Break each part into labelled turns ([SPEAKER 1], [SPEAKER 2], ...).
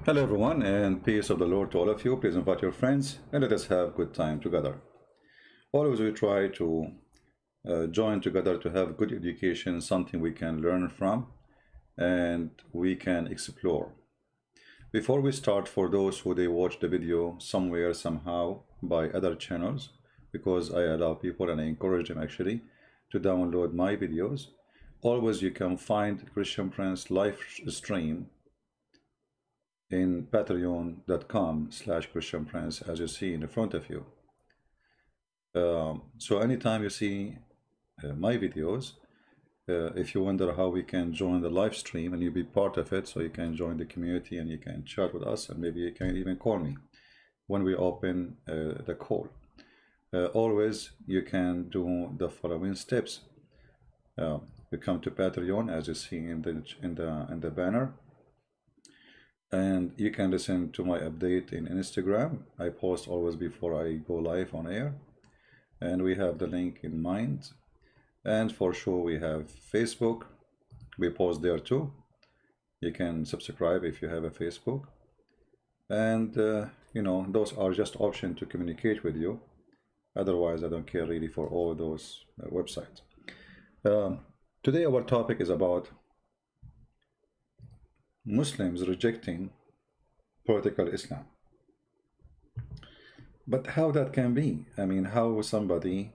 [SPEAKER 1] Hello everyone, and peace of the Lord to all of you. Please invite your friends and let us have good time together. Always we try to join together to have good education, something we can learn from and we can explore. Before we start, for those who they watch the video somewhere, somehow by other channels, because I allow people and I encourage them actually to download my videos, always you can find Christian Prince live stream in patreon.com/Christian Prince, as you see in front of you. So anytime you see my videos, if you wonder how we can join the live stream and you be part of it, so you can join the community and you can chat with us, and maybe you can even call me when we open the call. Always you can do the following steps. You come to Patreon, as you see in the banner, and you can listen to my update in Instagram. I post always before I go live on air, and we have the link in mind. And for sure we have Facebook, we post there too. You can subscribe if you have a Facebook, and you know, those are just options to communicate with you. Otherwise I don't care really for all those websites. Today our topic is about Muslims rejecting political Islam. But how that can be? I mean, how somebody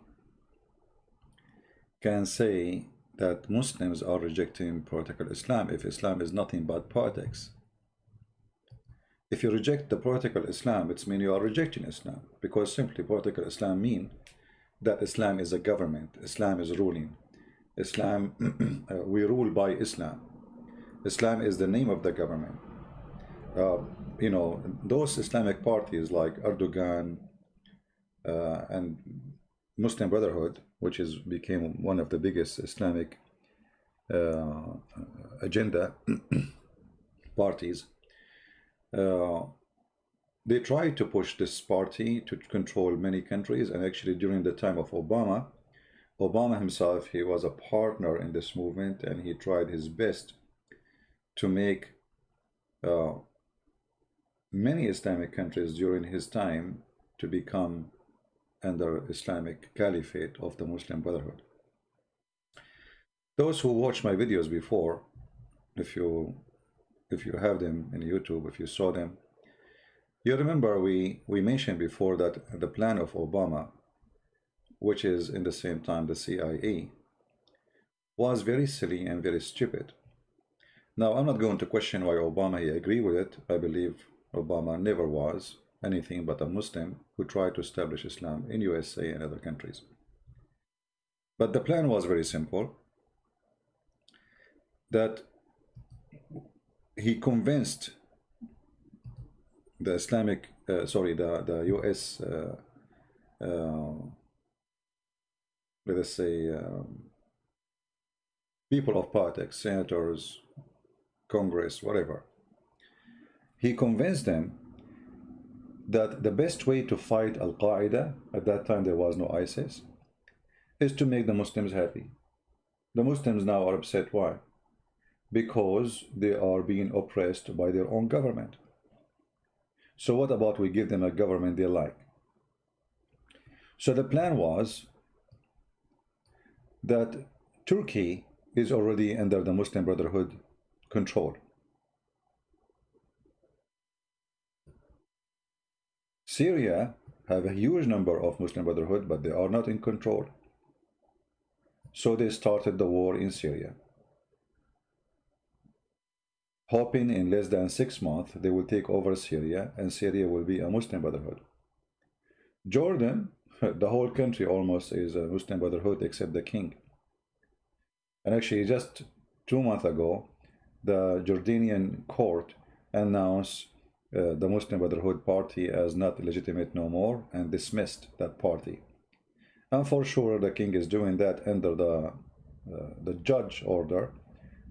[SPEAKER 1] can say that Muslims are rejecting political Islam if Islam is nothing but politics? If you reject the political Islam, it means you are rejecting Islam, because simply political Islam means that Islam is a government, Islam is ruling, Islam, we rule by Islam. Islam is the name of the government. You know, those Islamic parties like Erdogan and Muslim Brotherhood, which is became one of the biggest Islamic agenda parties, they tried to push this party to control many countries. And actually during the time of Obama himself, he was a partner in this movement, and he tried his best to make many Islamic countries during his time to become under Islamic caliphate of the Muslim Brotherhood. Those who watched my videos before, if you have them in YouTube, if you saw them, you remember we mentioned before that the plan of Obama, which is in the same time the CIA, was very silly and very stupid. Now, I'm not going to question why Obama he agreed with it. I believe Obama never was anything but a Muslim who tried to establish Islam in USA and other countries. But the plan was very simple, that he convinced the Islamic, the US, let us say, people of politics, senators, Congress, whatever. He convinced them that the best way to fight Al-Qaeda, at that time there was no ISIS, is to make the Muslims happy. The Muslims now are upset. Why? Because they are being oppressed by their own government. So what about we give them a government they like? So the plan was that Turkey is already under the Muslim Brotherhood control. Syria have a huge number of Muslim Brotherhood, but they are not in control. So they started the war in Syria, hoping in less than 6 months they will take over Syria and Syria will be a Muslim Brotherhood. Jordan, the whole country almost is a Muslim Brotherhood except the king. And actually just 2 months ago, the Jordanian court announced the Muslim Brotherhood party as not legitimate no more and dismissed that party. And for sure the king is doing that under the judge order,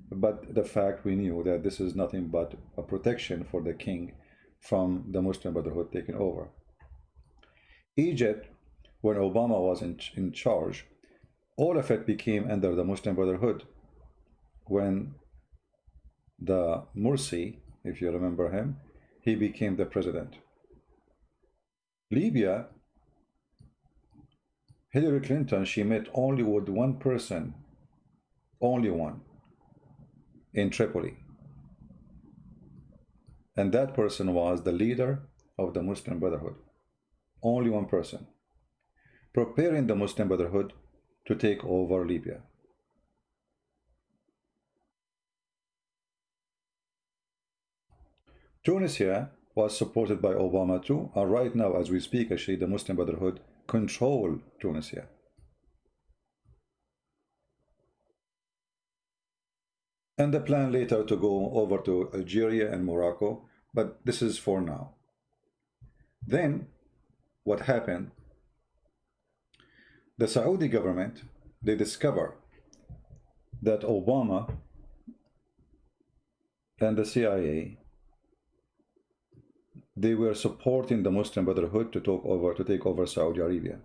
[SPEAKER 1] but the fact we knew that this is nothing but a protection for the king from the Muslim Brotherhood taking over. Egypt, when Obama was in charge, all of it became under the Muslim Brotherhood. When the Morsi, if you remember him, he became the president. Libya, Hillary Clinton, she met only with one person, only one, in Tripoli. And that person was the leader of the Muslim Brotherhood. Only one person. Preparing the Muslim Brotherhood to take over Libya. Tunisia was supported by Obama too, and right now as we speak, actually the Muslim Brotherhood control Tunisia. And the plan later to go over to Algeria and Morocco, but this is for now. Then what happened? The Saudi government, they discover that Obama and the CIA, they were supporting the Muslim Brotherhood to take over Saudi Arabia.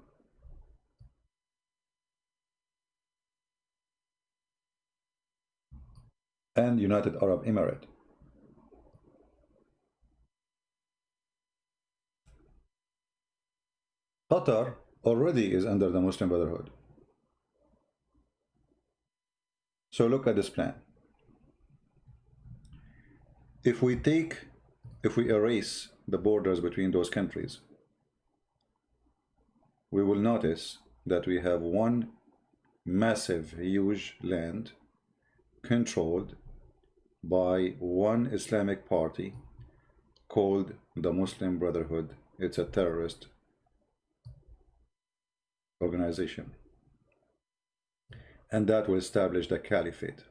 [SPEAKER 1] And United Arab Emirates. Qatar already is under the Muslim Brotherhood. So look at this plan. If we erase the borders between those countries, we will notice that we have one massive, huge land controlled by one Islamic party called the Muslim Brotherhood. It's a terrorist organization. And that will establish the caliphate.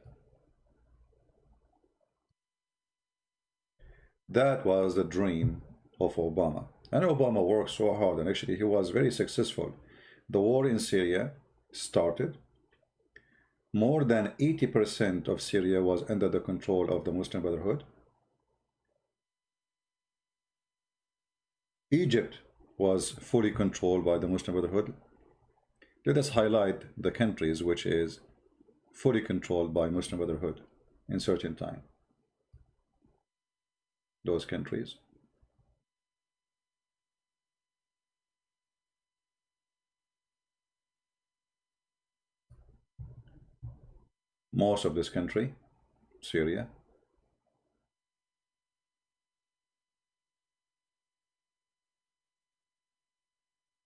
[SPEAKER 1] That was the dream of Obama. And Obama worked so hard, and actually he was very successful. The war in Syria started. More than 80% of Syria was under the control of the Muslim Brotherhood. Egypt was fully controlled by the Muslim Brotherhood. Let us highlight the countries which is fully controlled by Muslim Brotherhood in certain time. Those countries. Most of this country, Syria.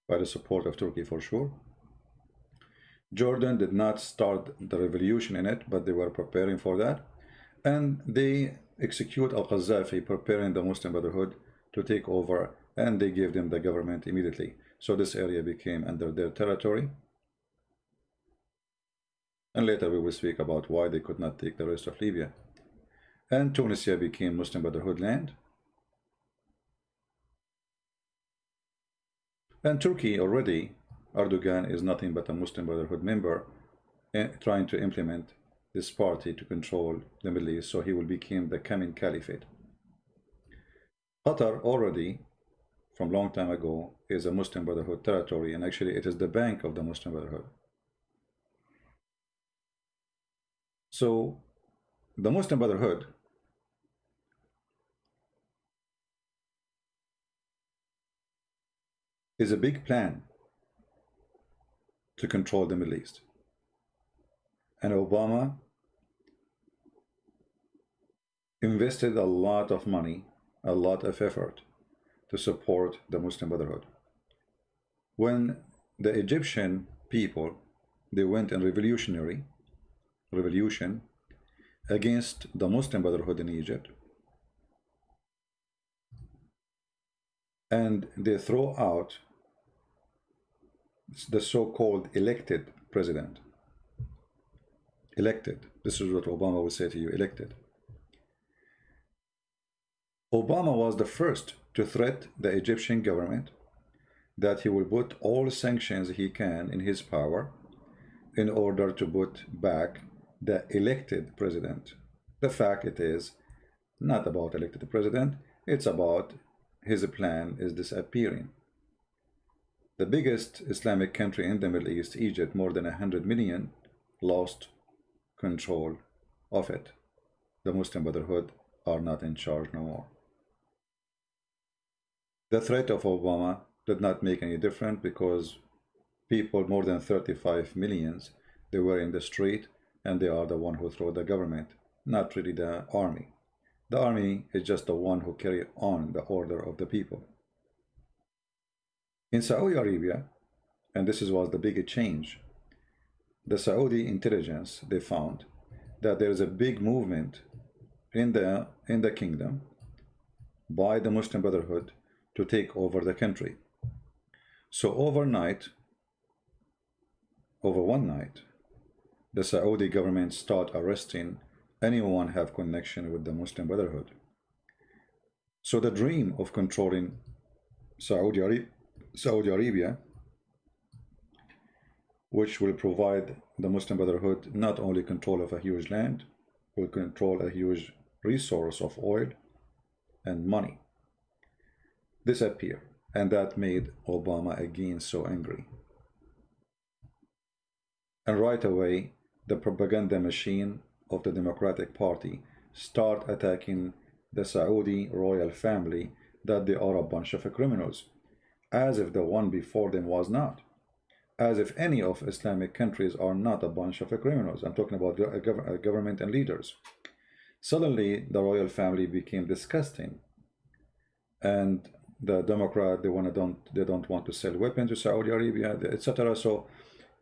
[SPEAKER 1] By the support of Turkey for sure. Jordan did not start the revolution in it, but they were preparing for that. And they execute al-Qaddafi, preparing the Muslim Brotherhood to take over, and they gave them the government immediately. So this area became under their territory. And later we will speak about why they could not take the rest of Libya. And Tunisia became Muslim Brotherhood land. And Turkey already, Erdogan is nothing but a Muslim Brotherhood member, trying to implement this party to control the Middle East, so he will become the coming caliphate. Qatar already, from long time ago, is a Muslim Brotherhood territory, and actually it is the bank of the Muslim Brotherhood. So the Muslim Brotherhood is a big plan to control the Middle East. And Obama invested a lot of money, a lot of effort to support the Muslim Brotherhood. When the Egyptian people, they went in revolution against the Muslim Brotherhood in Egypt, and they throw out the so-called elected president. Elected. This is what Obama will say to you, elected. Obama was the first to threat the Egyptian government that he will put all sanctions he can in his power in order to put back the elected president. The fact it is not about elected president, it's about his plan is disappearing. The biggest Islamic country in the Middle East, Egypt, more than 100 million, lost control of it. The Muslim Brotherhood are not in charge no more. The threat of Obama did not make any difference because people, more than 35 millions, they were in the street and they are the one who throw the government, not really the army. The army is just the one who carry on the order of the people. In Saudi Arabia, and this was the big change, the Saudi intelligence, they found that there is a big movement in the kingdom by the Muslim Brotherhood to take over the country. So overnight, over one night, the Saudi government start arresting anyone have connection with the Muslim Brotherhood. So the dream of controlling Saudi Arabia, which will provide the Muslim Brotherhood not only control of a huge land, will control a huge resource of oil and money, disappear. And that made Obama again so angry. And right away, the propaganda machine of the Democratic Party start attacking the Saudi royal family, that they are a bunch of criminals, as if the one before them was not, as if any of Islamic countries are not a bunch of criminals. I'm talking about government and leaders. Suddenly, the royal family became disgusting, and the Democrat, they don't want to sell weapons to Saudi Arabia, etc. So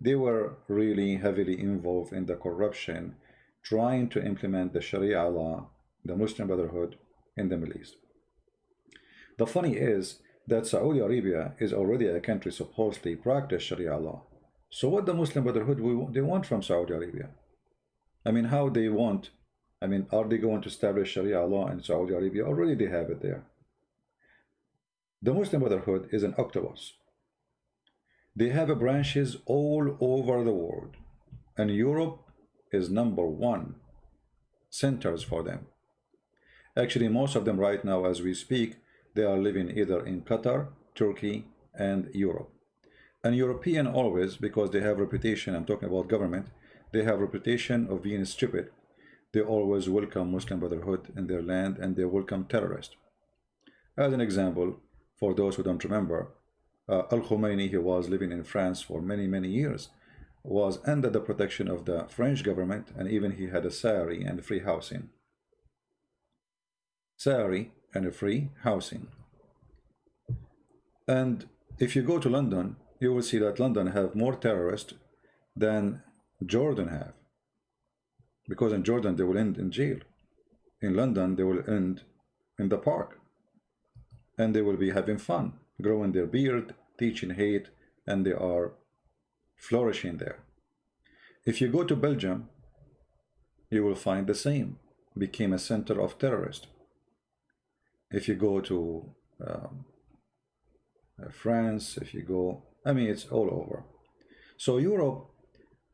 [SPEAKER 1] they were really heavily involved in the corruption, trying to implement the Sharia law, the Muslim Brotherhood in the Middle East. The funny is that Saudi Arabia is already a country supposedly practice Sharia law. So what the Muslim Brotherhood they want from Saudi Arabia? I mean, how they want? I mean, are they going to establish Sharia law in Saudi Arabia? Already they have it there. The Muslim Brotherhood is an octopus. They have branches all over the world, and Europe is #1 centers for them. Actually, most of them right now, as we speak, they are living either in Qatar, Turkey, and Europe. And European always, because they have reputation, I'm talking about government, they have reputation of being stupid. They always welcome Muslim Brotherhood in their land, and they welcome terrorists. As an example, for those who don't remember, Al-Khomeini, he was living in France for many years, was under the protection of the French government, and even he had a salary and free housing. Salary and a free housing. And if you go to London, you will see that London have more terrorists than Jordan have. Because in Jordan, they will end in jail. In London, they will end in the park. And they will be having fun, growing their beard, teaching hate, and they are flourishing there. If you go to Belgium, you will find the same, became a center of terrorists. If you go to France, if you go, I mean, it's all over. So Europe,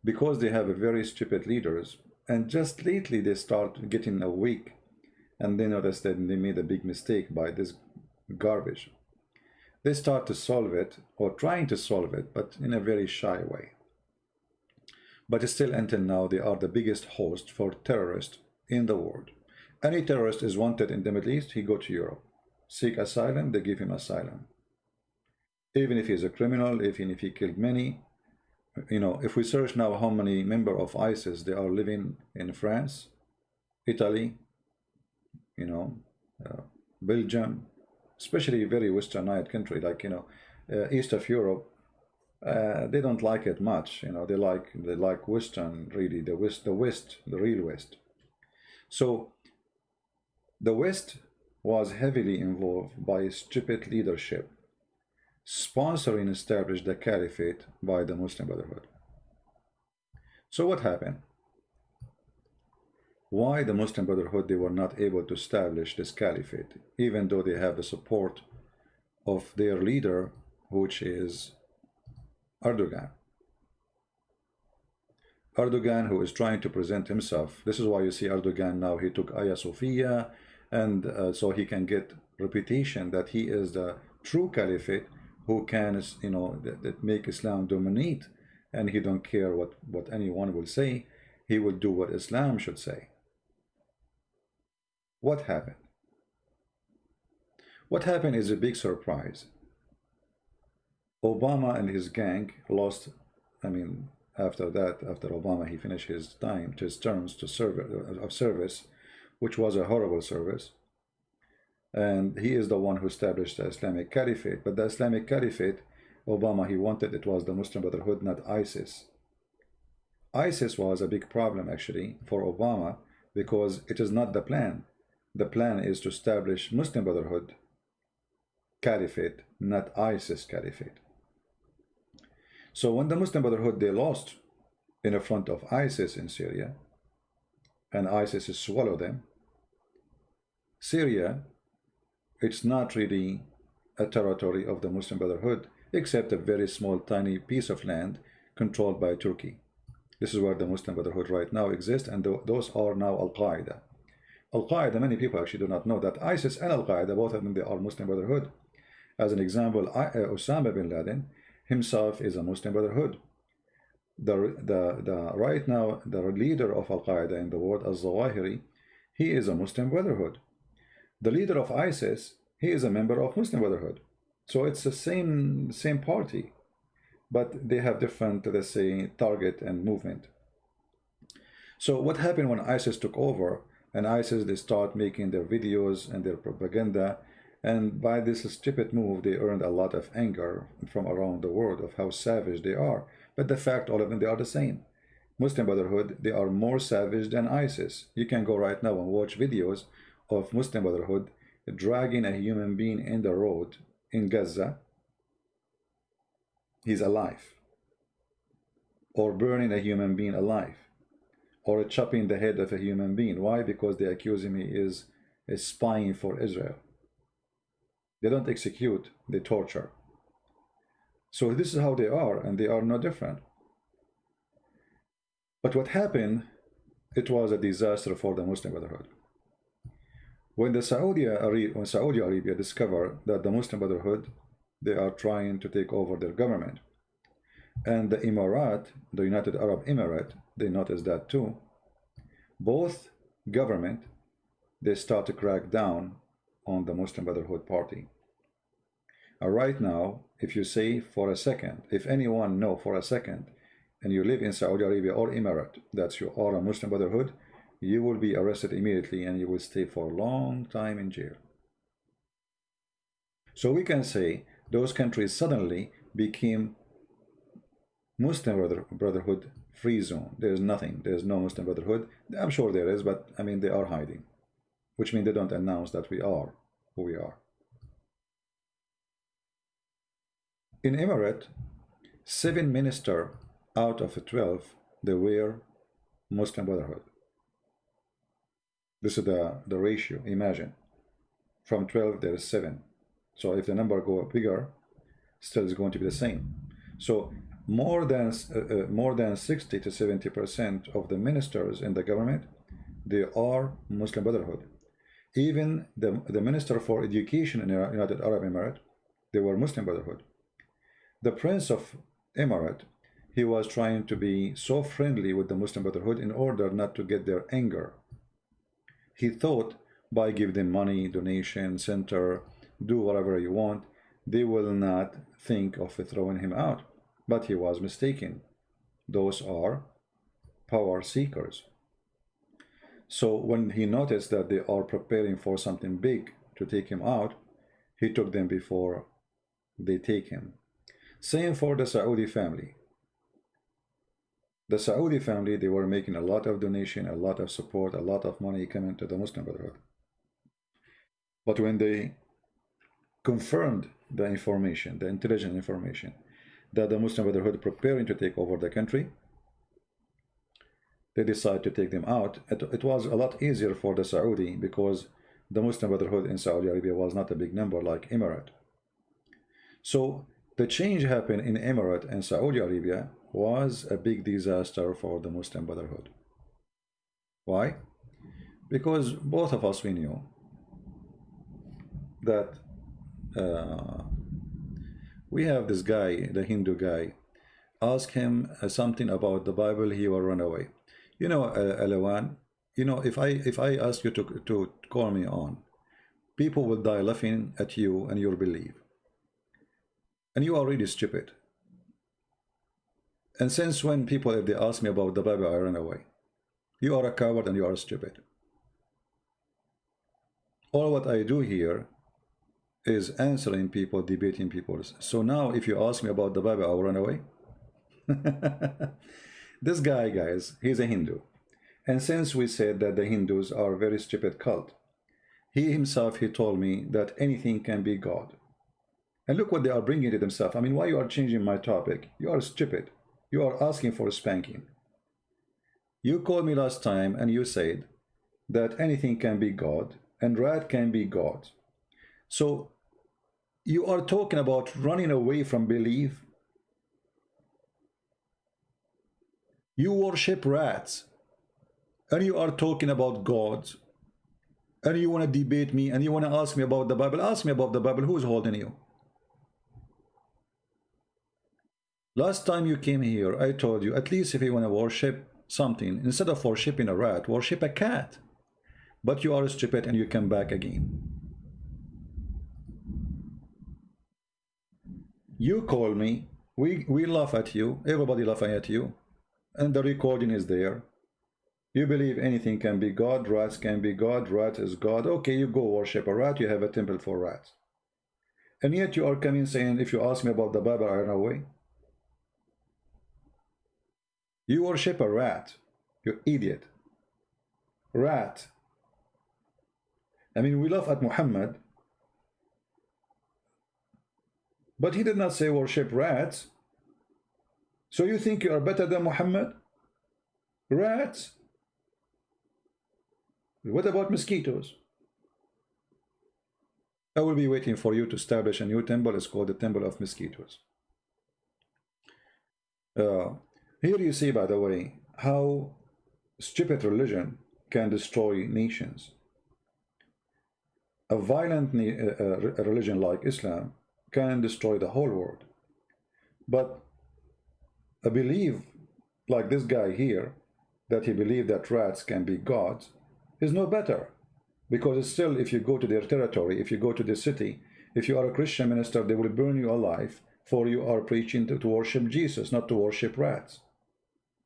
[SPEAKER 1] because they have a very stupid leaders, and just lately they start getting weak, and they notice that they made a big mistake by this garbage. They start to solve it, or trying to solve it, but in a very shy way. But still, until now, they are the biggest host for terrorists in the world. Any terrorist is wanted in the Middle East, he go to Europe. Seek asylum, they give him asylum. Even if he's a criminal, even if he killed many, you know, if we search now how many members of ISIS they are living in France, Italy, you know, Belgium, especially very westernized country like, you know, east of Europe, they don't like it much. You know, they like Western, really, the real West. So the West was heavily involved by stupid leadership, sponsoring and established the caliphate by the Muslim Brotherhood. So what happened? Why the Muslim Brotherhood, they were not able to establish this caliphate, even though they have the support of their leader, which is Erdogan. Erdogan, who is trying to present himself. This is why you see Erdogan now, he took Hagia Sophia, and so he can get reputation that he is the true caliphate who can, you know, that make Islam dominate, and he don't care what anyone will say. He will do what Islam should say. What happened? What happened is a big surprise. Obama and his gang lost, I mean, after that, after Obama, he finished his time, his terms to serve, of service, which was a horrible service. And he is the one who established the Islamic Caliphate. But the Islamic Caliphate, Obama, he wanted it was the Muslim Brotherhood, not ISIS. ISIS was a big problem actually for Obama because it is not the plan. The plan is to establish Muslim Brotherhood Caliphate, not ISIS Caliphate. So when the Muslim Brotherhood, they lost in the front of ISIS in Syria, and ISIS swallowed them, Syria, it's not really a territory of the Muslim Brotherhood, except a very small, tiny piece of land controlled by Turkey. This is where the Muslim Brotherhood right now exists, and those are now Al-Qaeda. Al-Qaeda, many people actually do not know that ISIS and Al-Qaeda, both of them, they are Muslim Brotherhood. As an example, Osama bin Laden himself is a Muslim Brotherhood. Right now, the leader of Al-Qaeda in the world, Al-Zawahiri, he is a Muslim Brotherhood. The leader of ISIS, he is a member of Muslim Brotherhood. So it's the same party, but they have different, let's say, target and movement. So what happened when ISIS took over, and ISIS, they start making their videos and their propaganda, and by this stupid move, they earned a lot of anger from around the world of how savage they are. But the fact, all of them, they are the same. Muslim Brotherhood, they are more savage than ISIS. You can go right now and watch videos of Muslim Brotherhood dragging a human being in the road in Gaza. He's alive. Or burning a human being alive. Or chopping the head of a human being. Why? Because they accuse him he is spying for Israel. They don't execute, they torture. So this is how they are, and they are no different. But what happened, it was a disaster for the Muslim Brotherhood. When Saudi Arabia discovered that the Muslim Brotherhood, they are trying to take over their government, and the Emirat, the United Arab Emirates, they noticed that too. Both government, they start to crack down on the Muslim Brotherhood party. Right now, if you say for a second, if anyone know for a second, and you live in Saudi Arabia or Emirate, that you are a Muslim Brotherhood, you will be arrested immediately and you will stay for a long time in jail. So we can say those countries suddenly became Muslim Brotherhood free zone. There's nothing, there's no Muslim Brotherhood. I'm sure there is, but I mean, they are hiding, which means they don't announce that we are who we are. In Emirate, 7 ministers out of 12, they were Muslim Brotherhood. This is the ratio, imagine. From 12, there is 7. So if the number go bigger, still is going to be the same. So more than 60 to 70% of the ministers in the government, they are Muslim Brotherhood. Even the Minister for Education in the United Arab Emirates, they were Muslim Brotherhood. The Prince of Emirate, he was trying to be so friendly with the Muslim Brotherhood in order not to get their anger. He thought by giving them money, donation, center, do whatever you want, they will not think of throwing him out. But he was mistaken. Those are power seekers. So when he noticed that they are preparing for something big to take him out, he took them before they take him. Same for the Saudi family. The Saudi family, they were making a lot of donation, a lot of support, a lot of money coming to the Muslim Brotherhood. But when they confirmed the information, the intelligent information, that the Muslim Brotherhood preparing to take over the country, they decided to take them out. It was a lot easier for the Saudi because the Muslim Brotherhood in Saudi Arabia was not a big number like Emirate. So the change happened in Emirate and Saudi Arabia was a big disaster for the Muslim Brotherhood. Why? Because both of us, we knew that we have this guy, the Hindu guy, ask him something about the Bible, he will run away. You know, Alawan, you know, if I ask you to call me on, people will die laughing at you and your belief. And you are really stupid. And since when people, if they ask me about the Bible, I run away. You are a coward and you are stupid. All what I do here is answering people, debating people. So now if you ask me about the Bible, I'll run away. This guy, guys, he's a Hindu. And since we said that the Hindus are a very stupid cult, he himself, he told me that anything can be God. And look what they are bringing to themselves. I mean, why you are changing my topic? You are stupid. You are asking for a spanking. You called me last time and you said that anything can be God and rat can be God. So you are talking about running away from belief. You worship rats and you are talking about God, and you want to debate me and you want to ask me about the Bible. Ask me about the Bible. Who is holding you? Last time you came here, I told you, at least if you want to worship something, instead of worshiping a rat, worship a cat. But you are stupid and you come back again. You call me, we laugh at you, everybody laughing at you, and the recording is there. You believe anything can be God, rats can be God, rat is God. Okay, you go worship a rat, you have a temple for rats. And yet you are coming saying, if you ask me about the Bible, I run away. You worship a rat, you idiot. Rat. I mean, we laugh at Muhammad, but he did not say worship rats. So you think you are better than Muhammad? Rats? What about mosquitoes? I will be waiting for you to establish a new temple. It's called the Temple of Mosquitoes. Here you see, by the way, how stupid religion can destroy nations. A violent religion like Islam can destroy the whole world. But a belief like this guy here, that he believed that rats can be gods, is no better. Because it's still, if you go to their territory, if you go to the city, if you are a Christian minister, they will burn you alive, for you are preaching to worship Jesus, not to worship rats.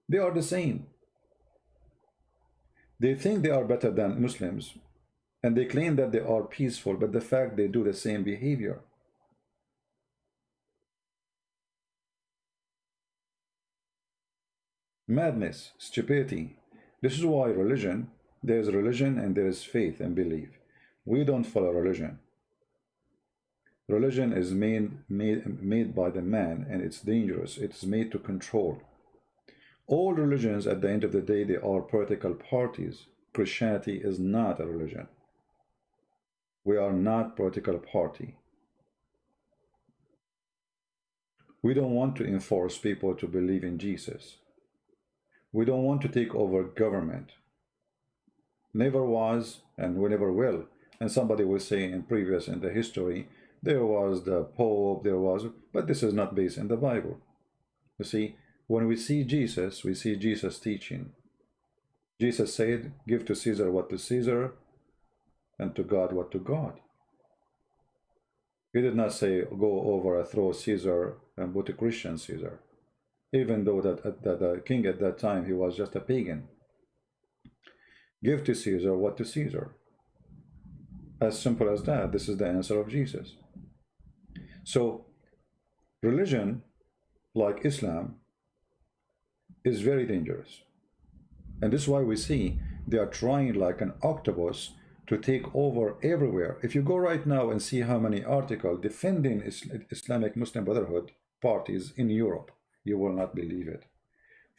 [SPEAKER 1] They are the same. They think they are better than Muslims, and they claim that they are peaceful, but the fact they do the same behavior. Madness, stupidity. This is why religion, there is religion and there is faith and belief. We don't follow religion. Religion is made by the man, and it's dangerous. It's made to control. All religions, at the end of the day, they are political parties. Christianity is not a religion. We are not political party. We don't want to enforce people to believe in Jesus. We don't want to take over government. Never was, and we never will. And somebody will say in the history, there was the Pope, there was, but this is not based in the Bible. You see, when we see Jesus teaching. Jesus said, give to Caesar what to Caesar, and to God what to God. He did not say, go overthrow Caesar and put a Christian Caesar. Even though that the king at that time, he was just a pagan. Give to Caesar what to Caesar. As simple as that. This is the answer of Jesus. So, religion, like Islam, is very dangerous. And this is why we see they are trying like an octopus to take over everywhere. If you go right now and see how many articles defending Islamic Muslim Brotherhood parties in Europe, you will not believe it.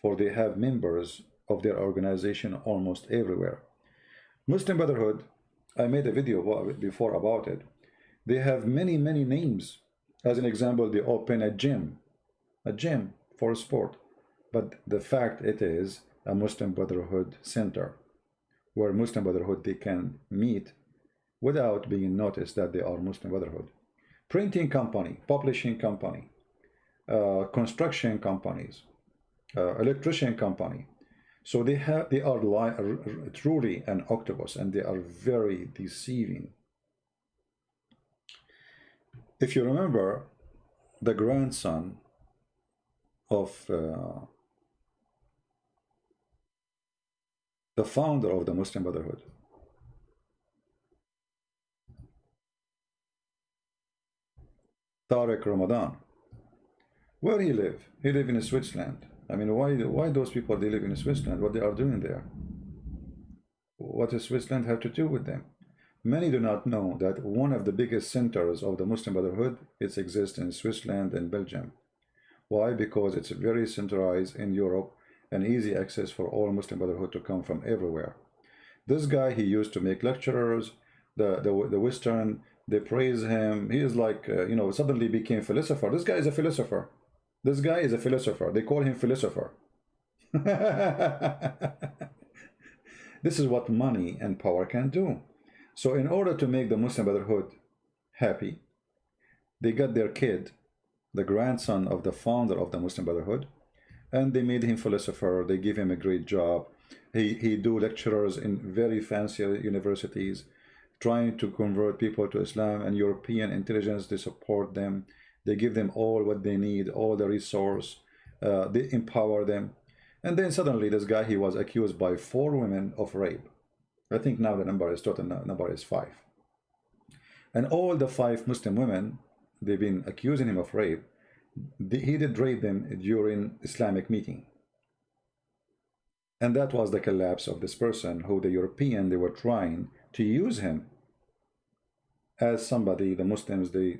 [SPEAKER 1] For they have members of their organization almost everywhere. Muslim Brotherhood, I made a video before about it. They have many names. As an example, they open a gym for sport. But the fact it is a Muslim Brotherhood center, where Muslim Brotherhood, they can meet without being noticed that they are Muslim Brotherhood. Printing company, publishing company, construction companies, electrician company. So they are truly an octopus, and they are very deceiving. If you remember, the grandson of the founder of the Muslim Brotherhood, Tariq Ramadan, where he live? He live in Switzerland. I mean, why those people, they live in Switzerland? What they are doing there? What does Switzerland have to do with them? Many do not know that one of the biggest centers of the Muslim Brotherhood exists in Switzerland and Belgium. Why? Because it's very centralized in Europe and easy access for all Muslim Brotherhood to come from everywhere. This guy, he used to make lecturers, the Western, they praise him. He is like, you know, suddenly became philosopher. This guy is a philosopher. This guy is a philosopher. They call him philosopher. This is what money and power can do. So in order to make the Muslim Brotherhood happy, they got their kid, the grandson of the founder of the Muslim Brotherhood, and they made him philosopher. They give him a great job. He do lecturers in very fancy universities, trying to convert people to Islam, and European intelligence, they support them. They give them all what they need, all the resource. They empower them. And then suddenly this guy, he was accused by 4 women of rape. I think now the total number is 5. And all the 5 Muslim women, they've been accusing him of rape. He did rape them during Islamic meeting. And that was the collapse of this person who the European, they were trying to use him as somebody, the Muslims, the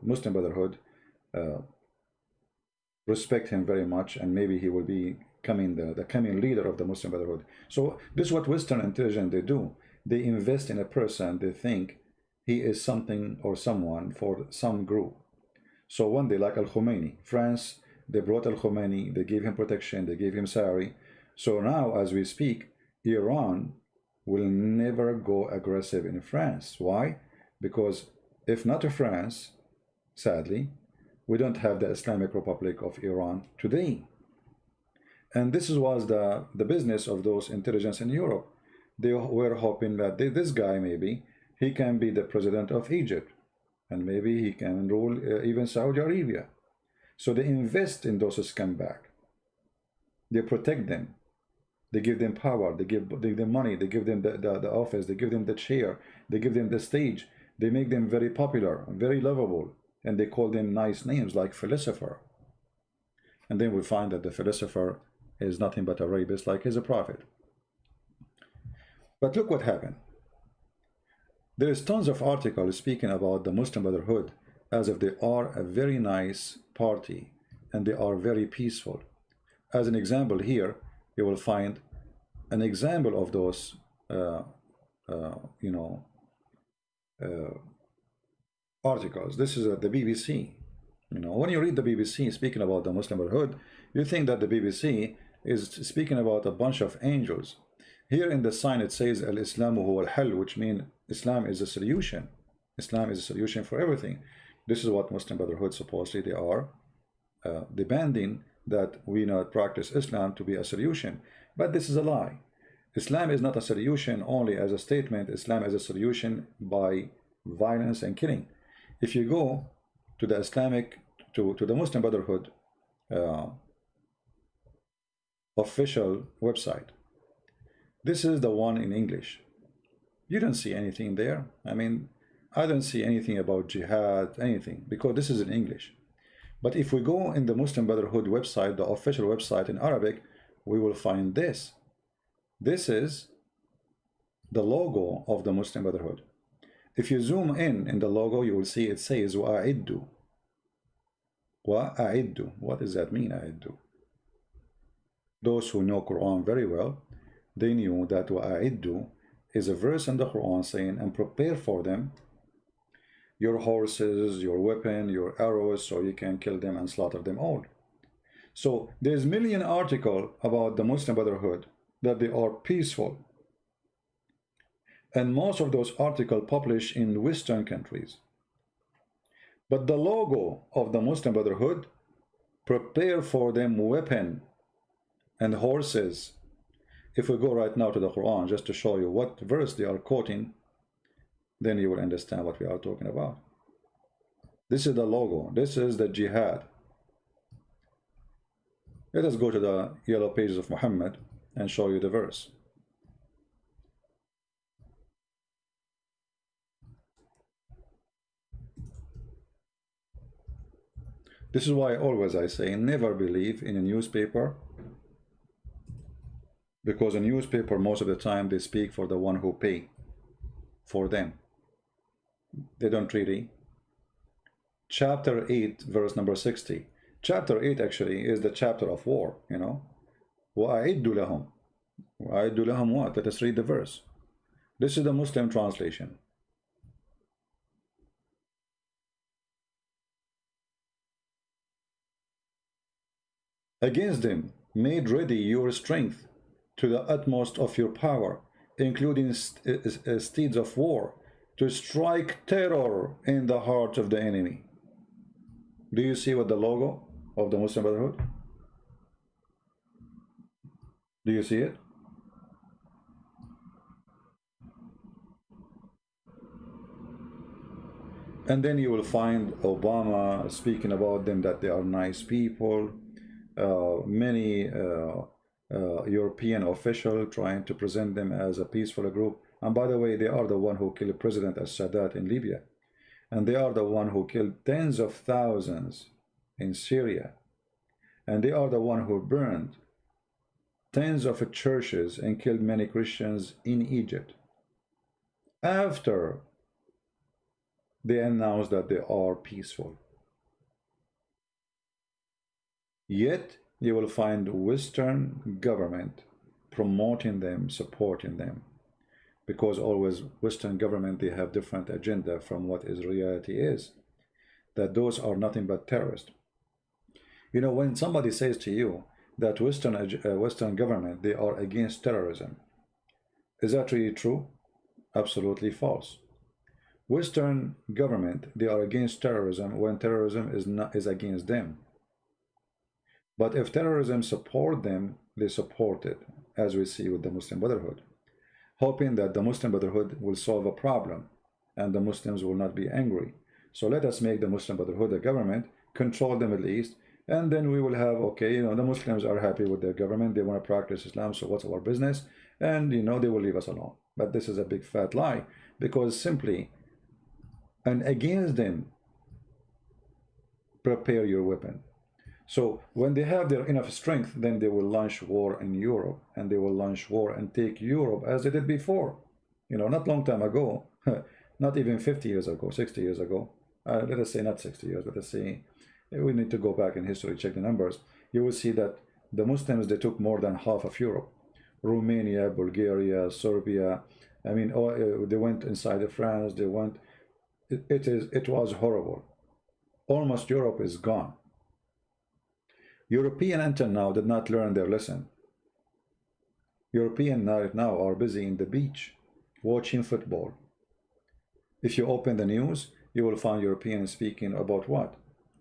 [SPEAKER 1] Muslim Brotherhood, respect him very much, and maybe he will be the coming leader of the Muslim Brotherhood. So this is what Western intelligence they do. They invest in a person. They think he is something or someone for some group. So one day, like Al-Khomeini, France, they brought Al-Khomeini, they gave him protection, they gave him salary. So now, as we speak, Iran will never go aggressive in France. Why? Because if not France, sadly, we don't have the Islamic Republic of Iran today. And this was the business of those intelligence in Europe. They were hoping that this guy, maybe, he can be the president of Egypt. And maybe he can rule even Saudi Arabia. So they invest in those scumbags. They protect them. They give them power. They give them money. They give them the office. They give them the chair. They give them the stage. They make them very popular, very lovable. And they call them nice names like philosopher. And then we find that the philosopher is nothing but a rapist, like he's a prophet. But look what happened. There is tons of articles speaking about the Muslim Brotherhood as if they are a very nice party and they are very peaceful. As an example here, you will find an example of those, articles. This is the BBC. You know, when you read the BBC speaking about the Muslim Brotherhood, you think that the BBC is speaking about a bunch of angels. Here in the sign it says Al-Islamu huwa al-hal, which means Islam is a solution. Islam is a solution for everything. This is what Muslim Brotherhood supposedly they are demanding, that we not practice Islam to be a solution. But this is a lie. Islam is not a solution only as a statement. Islam is a solution by violence and killing. If you go to the Islamic, to the Muslim Brotherhood official website, this is the one in English. You don't see anything there. I mean, I don't see anything about jihad, anything, because this is in English. But if we go in the Muslim Brotherhood website, the official website in Arabic, we will find this. This is the logo of the Muslim Brotherhood. If you zoom in the logo, you will see it says وَأَعِدُّ. وَأَعِدُّ. What does that mean, أَعِدُّ? Those who know Quran very well, they knew that وَأَعِدُّ is a verse in the Quran saying, and prepare for them your horses, your weapon, your arrows, so you can kill them and slaughter them all. So there's million articles about the Muslim Brotherhood that they are peaceful. And most of those articles published in Western countries. But the logo of the Muslim Brotherhood, prepare for them weapon and horses. If we go right now to the Quran, just to show you what verse they are quoting, then you will understand what we are talking about. This is the logo. This is the jihad. Let us go to the yellow pages of Muhammad and show you the verse. This is why always I say never believe in a newspaper, because a newspaper most of the time they speak for the one who pay for them. They don't really. Chapter 8 verse number 60. Chapter 8 actually is the chapter of war, you know. وَأَعِدُّ لَهُمْ. وَأَعِدُّ لَهُمْ what? Let us read the verse. This is the Muslim translation. Against them, made ready your strength to the utmost of your power, including steeds of war, to strike terror in the heart of the enemy. Do you see what the logo of the Muslim Brotherhood? Do you see it? And then you will find Obama speaking about them, that they are nice people. Many European officials trying to present them as a peaceful group. And by the way, they are the one who killed President Assad in Libya. And they are the one who killed tens of thousands in Syria. And they are the one who burned tens of churches and killed many Christians in Egypt. After they announced that they are peaceful. Yet you will find Western government promoting them, supporting them, because always Western government, they have different agenda from what is reality is, that those are nothing but terrorists. You know, when somebody says to you that Western government, they are against terrorism, is that really true? Absolutely false. Western government, they are against terrorism when terrorism is against them. But if terrorism support them, they support it, as we see with the Muslim Brotherhood, hoping that the Muslim Brotherhood will solve a problem and the Muslims will not be angry. So let us make the Muslim Brotherhood a government, control the Middle East, and then we will have, okay, you know, the Muslims are happy with their government, they want to practice Islam, so what's our business? And, you know, they will leave us alone. But this is a big fat lie, because simply, and against them, prepare your weapon. So when they have their enough strength, then they will launch war in Europe, and they will launch war and take Europe as they did before. You know, not long time ago, not even 50 years ago, 60 years ago, let us say not 60 years, let us say, we need to go back in history, check the numbers. You will see that the Muslims, they took more than half of Europe. Romania, Bulgaria, Serbia, I mean, they went inside of France, they went, it was horrible. Almost Europe is gone. European until now did not learn their lesson. European right now are busy in the beach watching football. If you open the news, you will find Europeans speaking about what?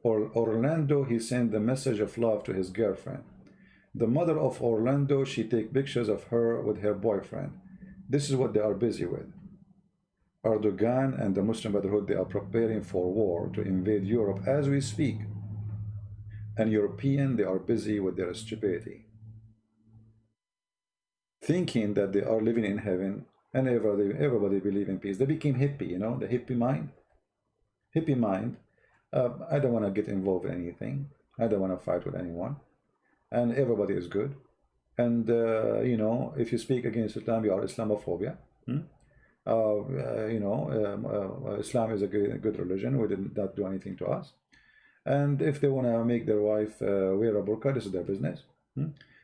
[SPEAKER 1] Orlando, he sent the message of love to his girlfriend. The mother of Orlando, she take pictures of her with her boyfriend. This is what they are busy with. Erdogan and the Muslim Brotherhood, they are preparing for war to invade Europe as we speak. And European, they are busy with their stupidity, thinking that they are living in heaven and everybody believe in peace. They became hippie, you know, the hippie mind. Hippie mind. I don't want to get involved in anything. I don't want to fight with anyone. And everybody is good. And, you know, if you speak against Islam, you are Islamophobia. You know, Islam is a good religion. We did not do anything to us. And if they want to make their wife wear a burqa, this is their business.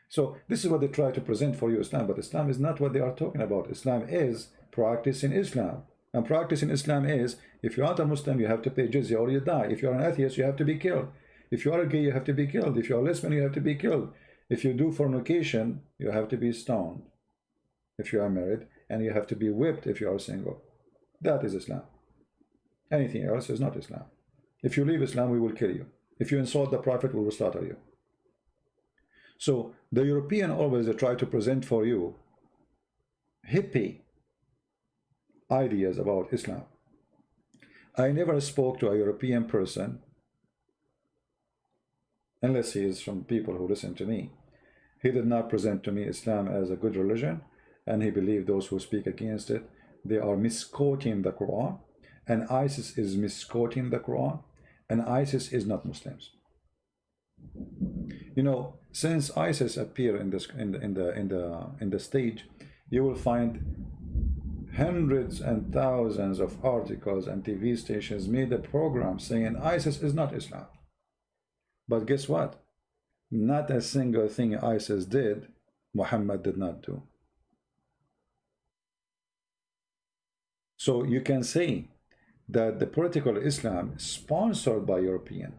[SPEAKER 1] So this is what they try to present for you, Islam. But Islam is not what they are talking about. Islam is practicing Islam. And practicing Islam is, if you are a Muslim, you have to pay jizya or you die. If you are an atheist, you have to be killed. If you are gay, you have to be killed. If you are lesbian, you have to be killed. If you do fornication, you have to be stoned if you are married, and you have to be whipped if you are single. That is Islam. Anything else is not Islam. If you leave Islam, we will kill you. If you insult the Prophet, we will slaughter you. So the European always try to present for you hippie ideas about Islam. I never spoke to a European person, unless he is from people who listen to me. He did not present to me Islam as a good religion, and he believed those who speak against it, they are misquoting the Quran, and ISIS is misquoting the Quran, and ISIS is not Muslims. You know, since ISIS appear in this in the stage, you will find hundreds and thousands of articles and TV stations made a program saying ISIS is not Islam. But guess what? Not a single thing ISIS did, Muhammad did not do. So you can say that the political Islam is sponsored by European.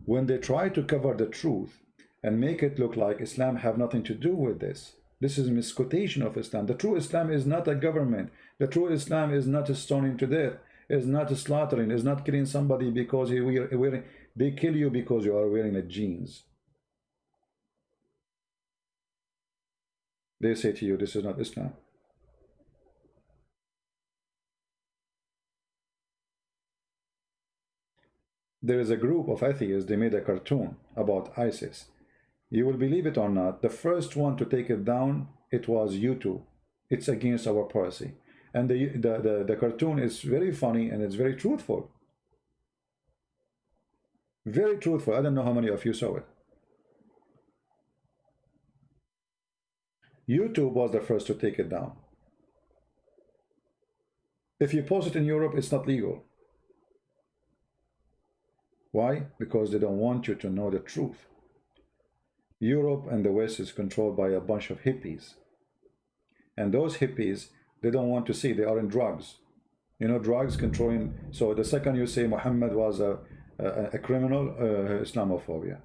[SPEAKER 1] When they try to cover the truth and make it look like Islam have nothing to do with this, this is misquotation of Islam. The true Islam is not a government. The true Islam is not stoning to death, is not slaughtering, is not killing somebody because they kill you because you are wearing a jeans. They say to you, this is not Islam. There is a group of atheists, they made a cartoon about ISIS. You will believe it or not, the first one to take it down, it was YouTube. It's against our policy. And the cartoon is very funny and it's very truthful. Very truthful. I don't know how many of you saw it. YouTube was the first to take it down. If you post it in Europe, it's not legal. Why? Because they don't want you to know the truth. Europe and the West is controlled by a bunch of hippies. And those hippies, they don't want to see, they are in drugs. You know, drugs controlling. So the second you say Muhammad was a criminal, Islamophobia.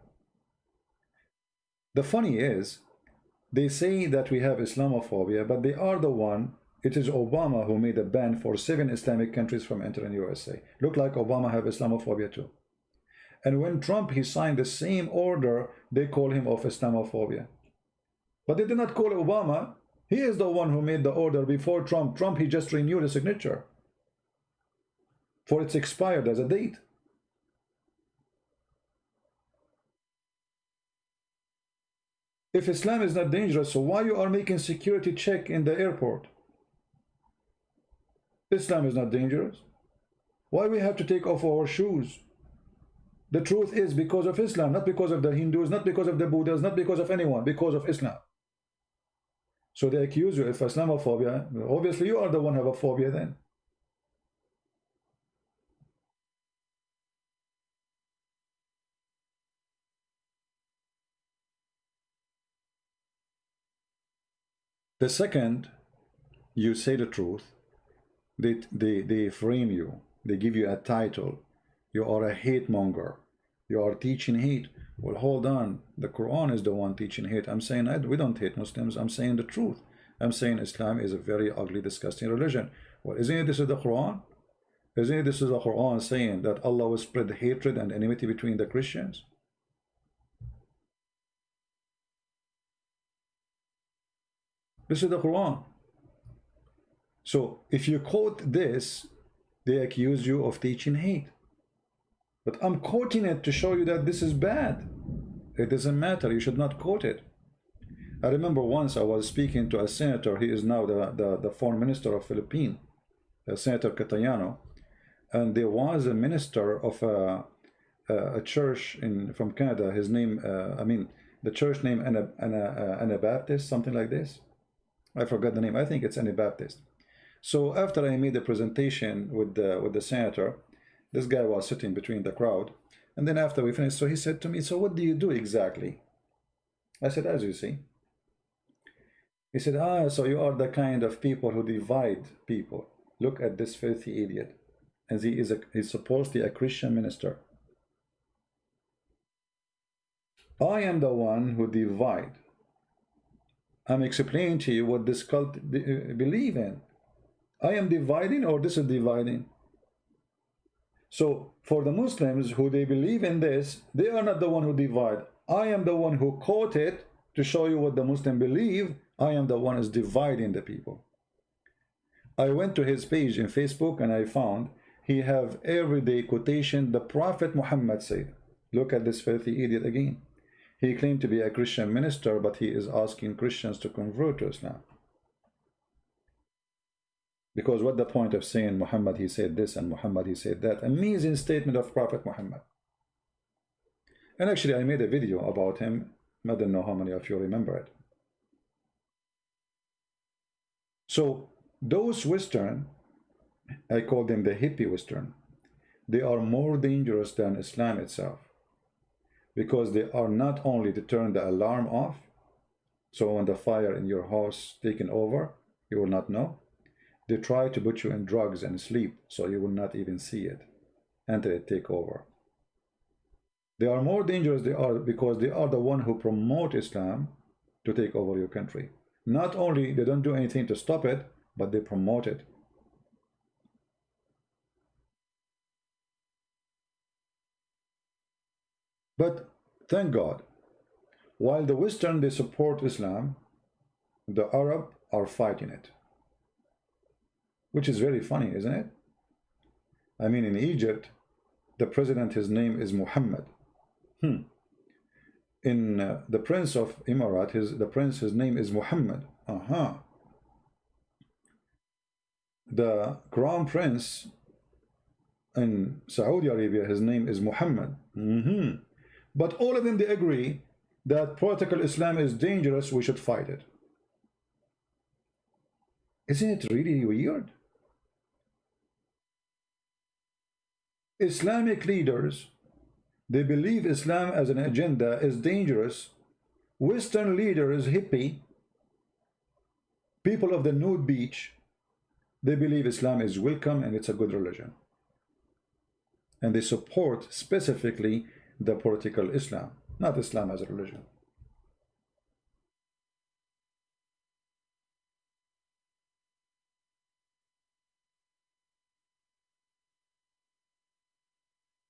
[SPEAKER 1] The funny is, they say that we have Islamophobia, but they are the one, it is Obama who made a ban for 7 Islamic countries from entering USA. Look like Obama have Islamophobia too. And when Trump, he signed the same order, they call him of Islamophobia. But they did not call Obama. He is the one who made the order before Trump. Trump, he just renewed the signature. For it's expired as a date. If Islam is not dangerous, so why you are making security check in the airport? Islam is not dangerous. Why we have to take off our shoes? The truth is because of Islam, not because of the Hindus, not because of the Buddhas, not because of anyone, because of Islam. So they accuse you of Islamophobia. Obviously, you are the one who have a phobia then. The second you say the truth, they frame you. They give you a title. You are a hate monger. You are teaching hate. Well, hold on. The Quran is the one teaching hate. I'm saying we don't hate Muslims. I'm saying the truth. I'm saying Islam is a very ugly, disgusting religion. Well, isn't it this is the Quran? Isn't it this is the Quran saying that Allah will spread hatred and enmity between the Christians? This is the Quran. So if you quote this, they accuse you of teaching hate. But I'm quoting it to show you that this is bad. It doesn't matter. You should not quote it. I remember once I was speaking to a senator. He is now the foreign minister of Philippines, Senator Catayano. And there was a minister of a church from Canada. His name, the church name Anabaptist, something like this. I forgot the name. I think it's Anabaptist. So after I made the presentation with the senator, this guy was sitting between the crowd. And then after we finished, so he said to me, so what do you do exactly? I said, as you see. He said, so you are the kind of people who divide people. Look at this filthy idiot. And he's supposedly a Christian minister. I am the one who divide. I'm explaining to you what this cult believe in. I am dividing, or this is dividing. So for the Muslims who they believe in this, they are not the one who divide. I am the one who quote it to show you what the Muslim believe. I am the one who is dividing the people. I went to his page in Facebook and I found he have everyday quotation the Prophet Muhammad said. Look at this filthy idiot again. He claimed to be a Christian minister, but he is asking Christians to convert to Islam. Because what the point of saying Muhammad he said this and Muhammad he said that? Amazing statement of Prophet Muhammad. And actually I made a video about him. I don't know how many of you remember it. So those Western, I call them the hippie Western, they are more dangerous than Islam itself, because they are not only to turn the alarm off, so when the fire in your house taken over, you will not know. They try to put you in drugs and sleep, so you will not even see it until it take over. They are more dangerous because they are the one who promote Islam to take over your country. Not only they don't do anything to stop it, but they promote it. But thank God, while the Western they support Islam, the Arab are fighting it, which is very funny, isn't it? I mean, in Egypt, the president, his name is Muhammad. In the Prince of Emirat, his name is Muhammad. The Crown Prince in Saudi Arabia, his name is Muhammad. But all of them, they agree that political Islam is dangerous, we should fight it. Isn't it really weird? Islamic leaders, they believe Islam as an agenda is dangerous. Western leaders, hippie, people of the nude beach, they believe Islam is welcome and it's a good religion. And they support specifically the political Islam, not Islam as a religion.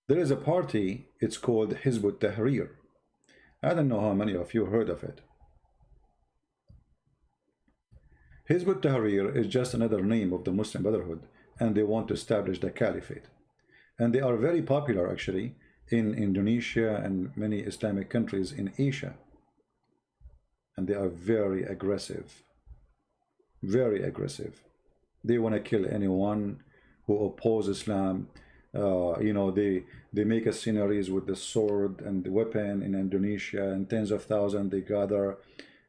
[SPEAKER 1] There is a party, it's called Hizb ut-Tahrir. I don't know how many of you heard of it. Hizb ut-Tahrir is just another name of the Muslim Brotherhood, and they want to establish the caliphate. And they are very popular actually in Indonesia and many Islamic countries in Asia. And they are very aggressive. Very aggressive. They want to kill anyone who opposes Islam. You know, they make a sceneries with the sword and the weapon in Indonesia, and tens of thousands they gather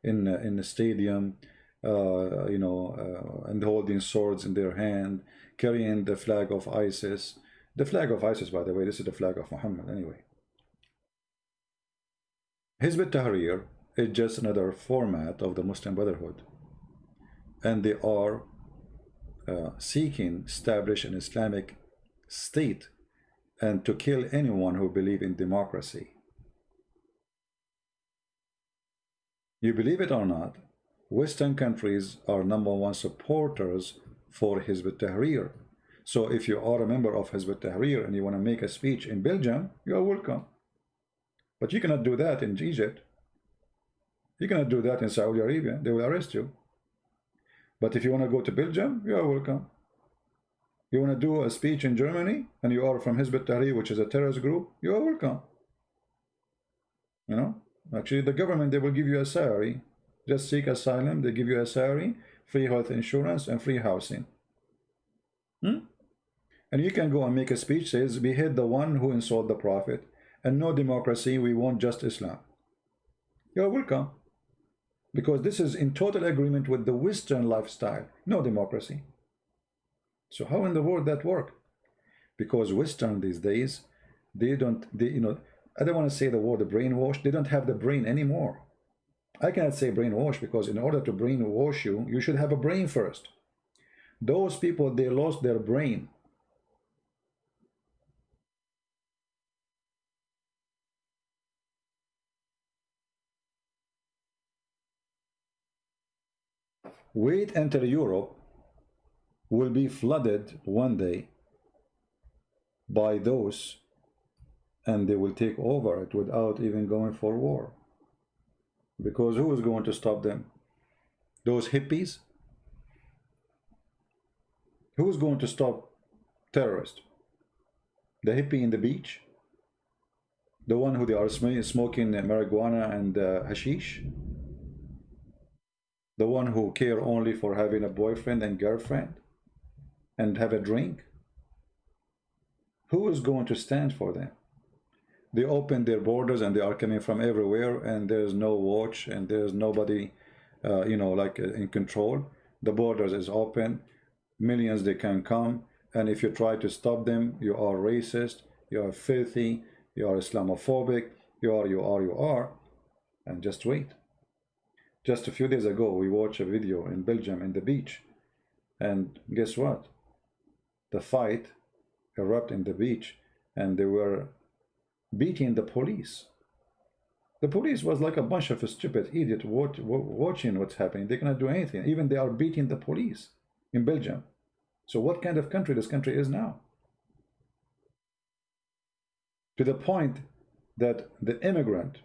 [SPEAKER 1] in the stadium, you know, and holding swords in their hand, carrying the flag of ISIS. The flag of ISIS, by the way, this is the flag of Muhammad anyway. Hizb ut-Tahrir is just another format of the Muslim Brotherhood, and they are seeking to establish an Islamic state and to kill anyone who believes in democracy. You believe it or not, Western countries are #1 supporters for Hizb ut-Tahrir. So if you are a member of Hizb ut-Tahrir and you want to make a speech in Belgium, you are welcome. But you cannot do that in Egypt. You cannot do that in Saudi Arabia. They will arrest you. But if you want to go to Belgium, you are welcome. You want to do a speech in Germany and you are from Hizb ut-Tahrir, which is a terrorist group, you are welcome. You know, actually the government, they will give you a salary. Just seek asylum, they give you a salary, free health insurance and free housing. And you can go and make a speech says, we hate the one who insulted the Prophet, and no democracy, we want just Islam. You're welcome. Because this is in total agreement with the Western lifestyle. No democracy. So how in the world that work? Because Western these days, they you know, I don't want to say the word brainwash. They don't have the brain anymore. I cannot say brainwash because in order to brainwash you, you should have a brain first. Those people, they lost their brain. Wait until Europe will be flooded one day by those, and they will take over it without even going for war. Because who is going to stop them? Those hippies? Who's going to stop terrorists? The hippie in the beach? The one who they are smoking marijuana and hashish? The one who care only for having a boyfriend and girlfriend and have a drink? Who is going to stand for them? They open their borders and they are coming from everywhere, and there's no watch and there's nobody you know, like in control. The borders is open, millions they can come, and if you try to stop them, you are racist, you are filthy, you are Islamophobic, you are, and just wait. Just a few days ago, we watched a video in Belgium in the beach, and guess what? The fight erupted in the beach, and they were beating the police. The police was like a bunch of stupid idiots watching what's happening. They cannot do anything. Even they are beating the police in Belgium. So what kind of country this country is now? To the point that the immigrant,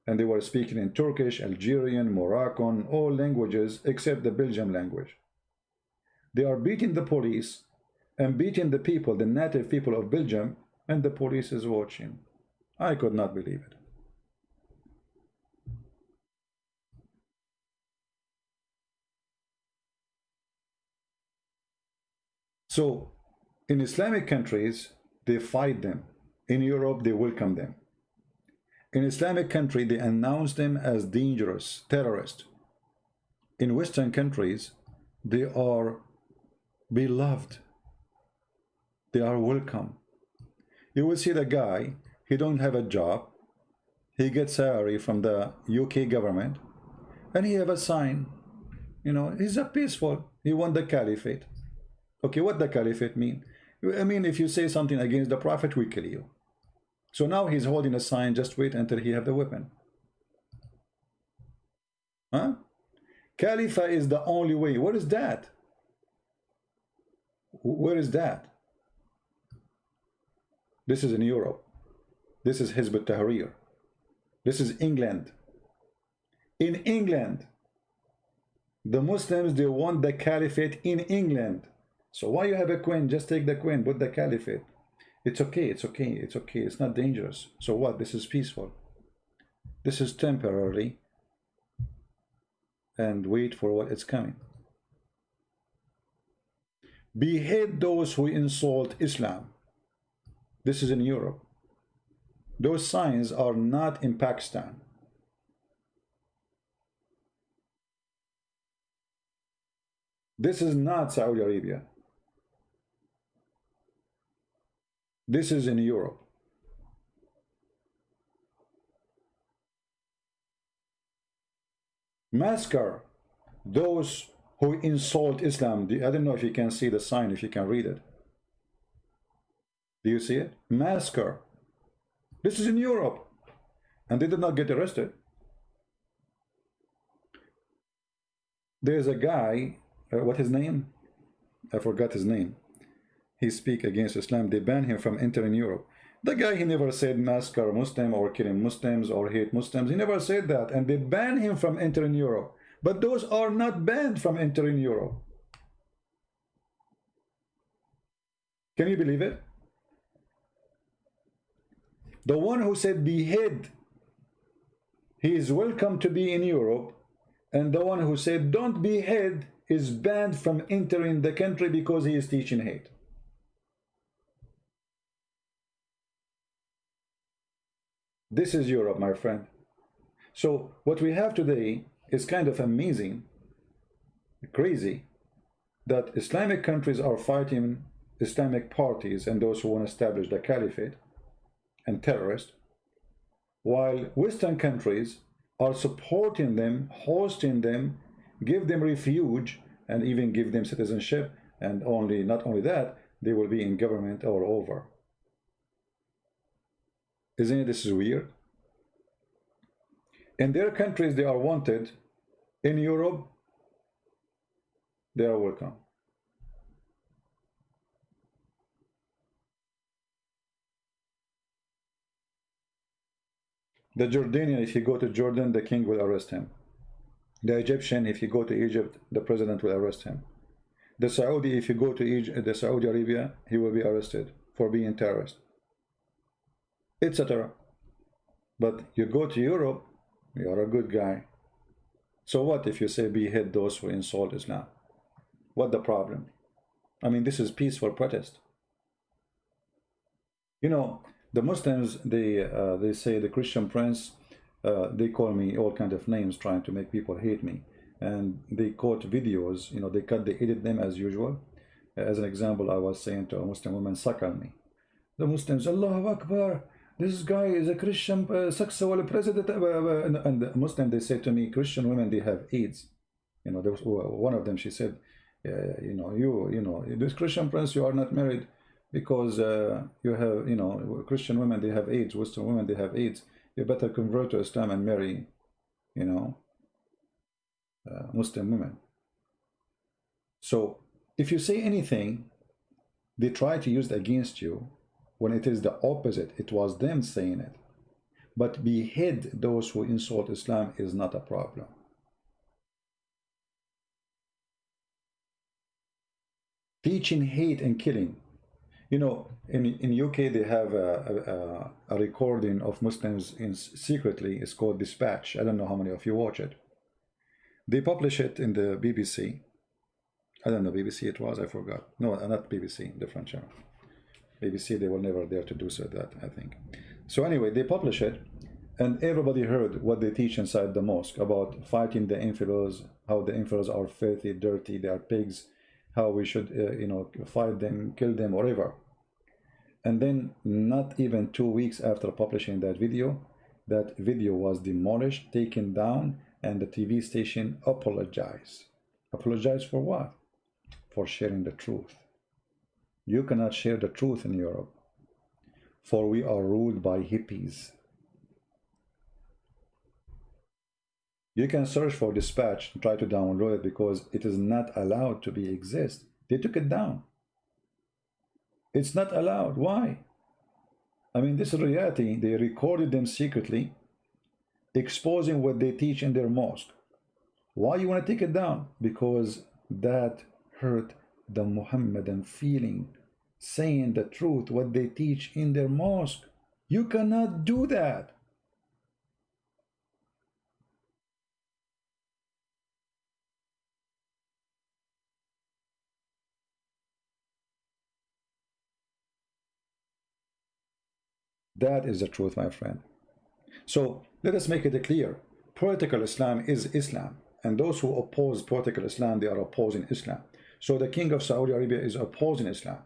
[SPEAKER 1] and they were speaking in Turkish, Algerian, Moroccan, all languages except the Belgian language. They are beating the police and beating the people, the native people of Belgium, and the police is watching. I could not believe it. So in Islamic countries, they fight them. In Europe, they welcome them. In Islamic country, they announce them as dangerous, terrorists. In Western countries, they are beloved. They are welcome. You will see the guy, he don't have a job. He gets salary from the UK government. And he have a sign. You know, he's a peaceful. He want the caliphate. Okay, what the caliphate mean? I mean, if you say something against the prophet, we kill you. So now he's holding a sign, just wait until he have the weapon. Huh? Caliphate is the only way. What is that? Where is that? This is in Europe. This is Hizb ut-Tahrir. This is England. In England, the Muslims, they want the caliphate in England. So why you have a queen? Just take the queen, put the caliphate. It's okay, it's okay, it's okay. It's not dangerous. So what? This is peaceful. This is temporary. And wait for what is coming. Behead those who insult Islam. This is in Europe. Those signs are not in Pakistan. This is not Saudi Arabia. This is in Europe. Massacre those who insult Islam. I don't know if you can see the sign, if you can read it. Do you see it? Massacre. This is in Europe. And they did not get arrested. There's a guy, what his name? I forgot his name. He speak against Islam. They ban him from entering Europe. The guy, he never said massacre Muslim or killing Muslims or hate Muslims. He never said that. And they ban him from entering Europe. But those are not banned from entering Europe. Can you believe it? The one who said behead, he is welcome to be in Europe. And the one who said don't behead is banned from entering the country because he is teaching hate. This is Europe, my friend. So what we have today is kind of amazing, crazy, that Islamic countries are fighting Islamic parties and those who want to establish the caliphate and terrorists, while Western countries are supporting them, hosting them, give them refuge, and even give them citizenship, and not only that, they will be in government all over. Isn't it? This is weird. In their countries, they are wanted. In Europe, they are welcome. The Jordanian, if you go to Jordan, the king will arrest him. The Egyptian, if you go to Egypt, the president will arrest him. The Saudi, if you go to Egypt, the Saudi Arabia, he will be arrested for being terrorist, etc. But you go to Europe, you are a good guy. So what if you say behead those who insult Islam? What the problem? I mean, this is peaceful protest. You know, the Muslims, they say the Christian Prince, they call me all kind of names trying to make people hate me. And they quote videos, you know, they edit them as usual. As an example, I was saying to a Muslim woman, suckle me. The Muslims, Allahu Akbar, this guy is a Christian sexual president. And the Muslim, they say to me, Christian women, they have AIDS. You know, there was one of them, she said, you know, this Christian Prince, you are not married because you have, you know, Christian women, they have AIDS, Western women, they have AIDS. You better convert to Islam and marry, you know, Muslim women. So if you say anything, they try to use it against you when it is the opposite. It was them saying it. But behead those who insult Islam is not a problem. Teaching hate and killing. You know, in UK they have a recording of Muslims secretly. It's called Dispatch. I don't know how many of you watch it. They publish it in the BBC. I don't know, BBC it was, I forgot. No, not BBC, different channel. BBC, they were never there to do so that, I think. So anyway, they publish it, and everybody heard what they teach inside the mosque about fighting the infidels, how the infidels are filthy, dirty, they are pigs, how we should, you know, fight them, kill them, whatever. And then not even 2 weeks after publishing that video was demolished, taken down, and the TV station apologized. Apologize for what? For sharing the truth. You cannot share the truth in Europe, for we are ruled by hippies. You can search for Dispatch and try to download it because it is not allowed to exist. They took it down. It's not allowed. Why? I mean, this is reality. They recorded them secretly, exposing what they teach in their mosque. Why you want to take it down? Because that hurt the Muhammadan feeling, saying the truth, what they teach in their mosque. You cannot do that. That is the truth, my friend. So let us make it clear. Political Islam is Islam, and those who oppose political Islam, they are opposing Islam. So the king of Saudi Arabia is opposing Islam,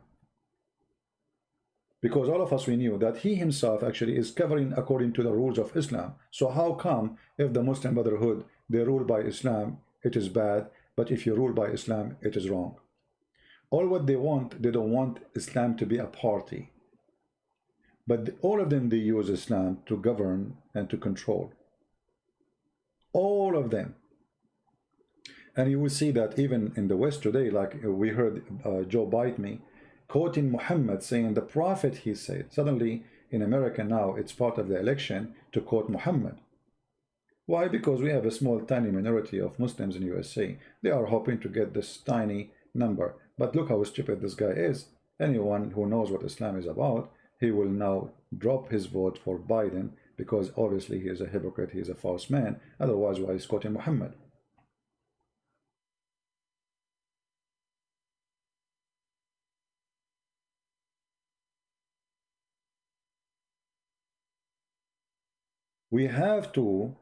[SPEAKER 1] because all of us, we knew that he himself actually is covering according to the rules of Islam. So how come if the Muslim Brotherhood, they rule by Islam, it is bad, but if you rule by Islam, it is wrong? All what they want, they don't want Islam to be a party, but all of them, they use Islam to govern and to control. All of them. And you will see that even in the West today, like we heard Joe Biden quoting Muhammad, saying the Prophet, he said. Suddenly in America now, it's part of the election to quote Muhammad. Why? Because we have a small tiny minority of Muslims in USA. They are hoping to get this tiny number. But look how stupid this guy is. Anyone who knows what Islam is about, he will now drop his vote for Biden, because obviously he is a hypocrite, he is a false man. Otherwise, why is quoting Muhammad? We have to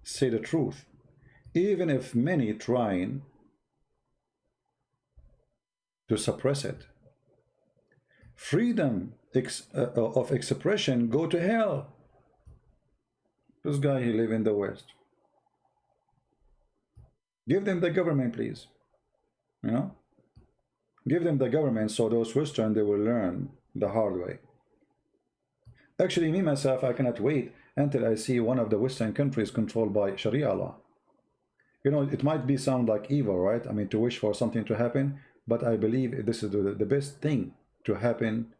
[SPEAKER 1] say the truth, even if many trying to suppress it. Freedom of expression, go to hell. This guy, he live in the West. Give them the government, please. You know, give them the government, so those Western, they will learn the hard way. Actually, me myself, I cannot wait until I see one of the Western countries controlled by Sharia law. You know, it might be sound like evil, right? I mean, to wish for something to happen, but I believe this is the best thing to happen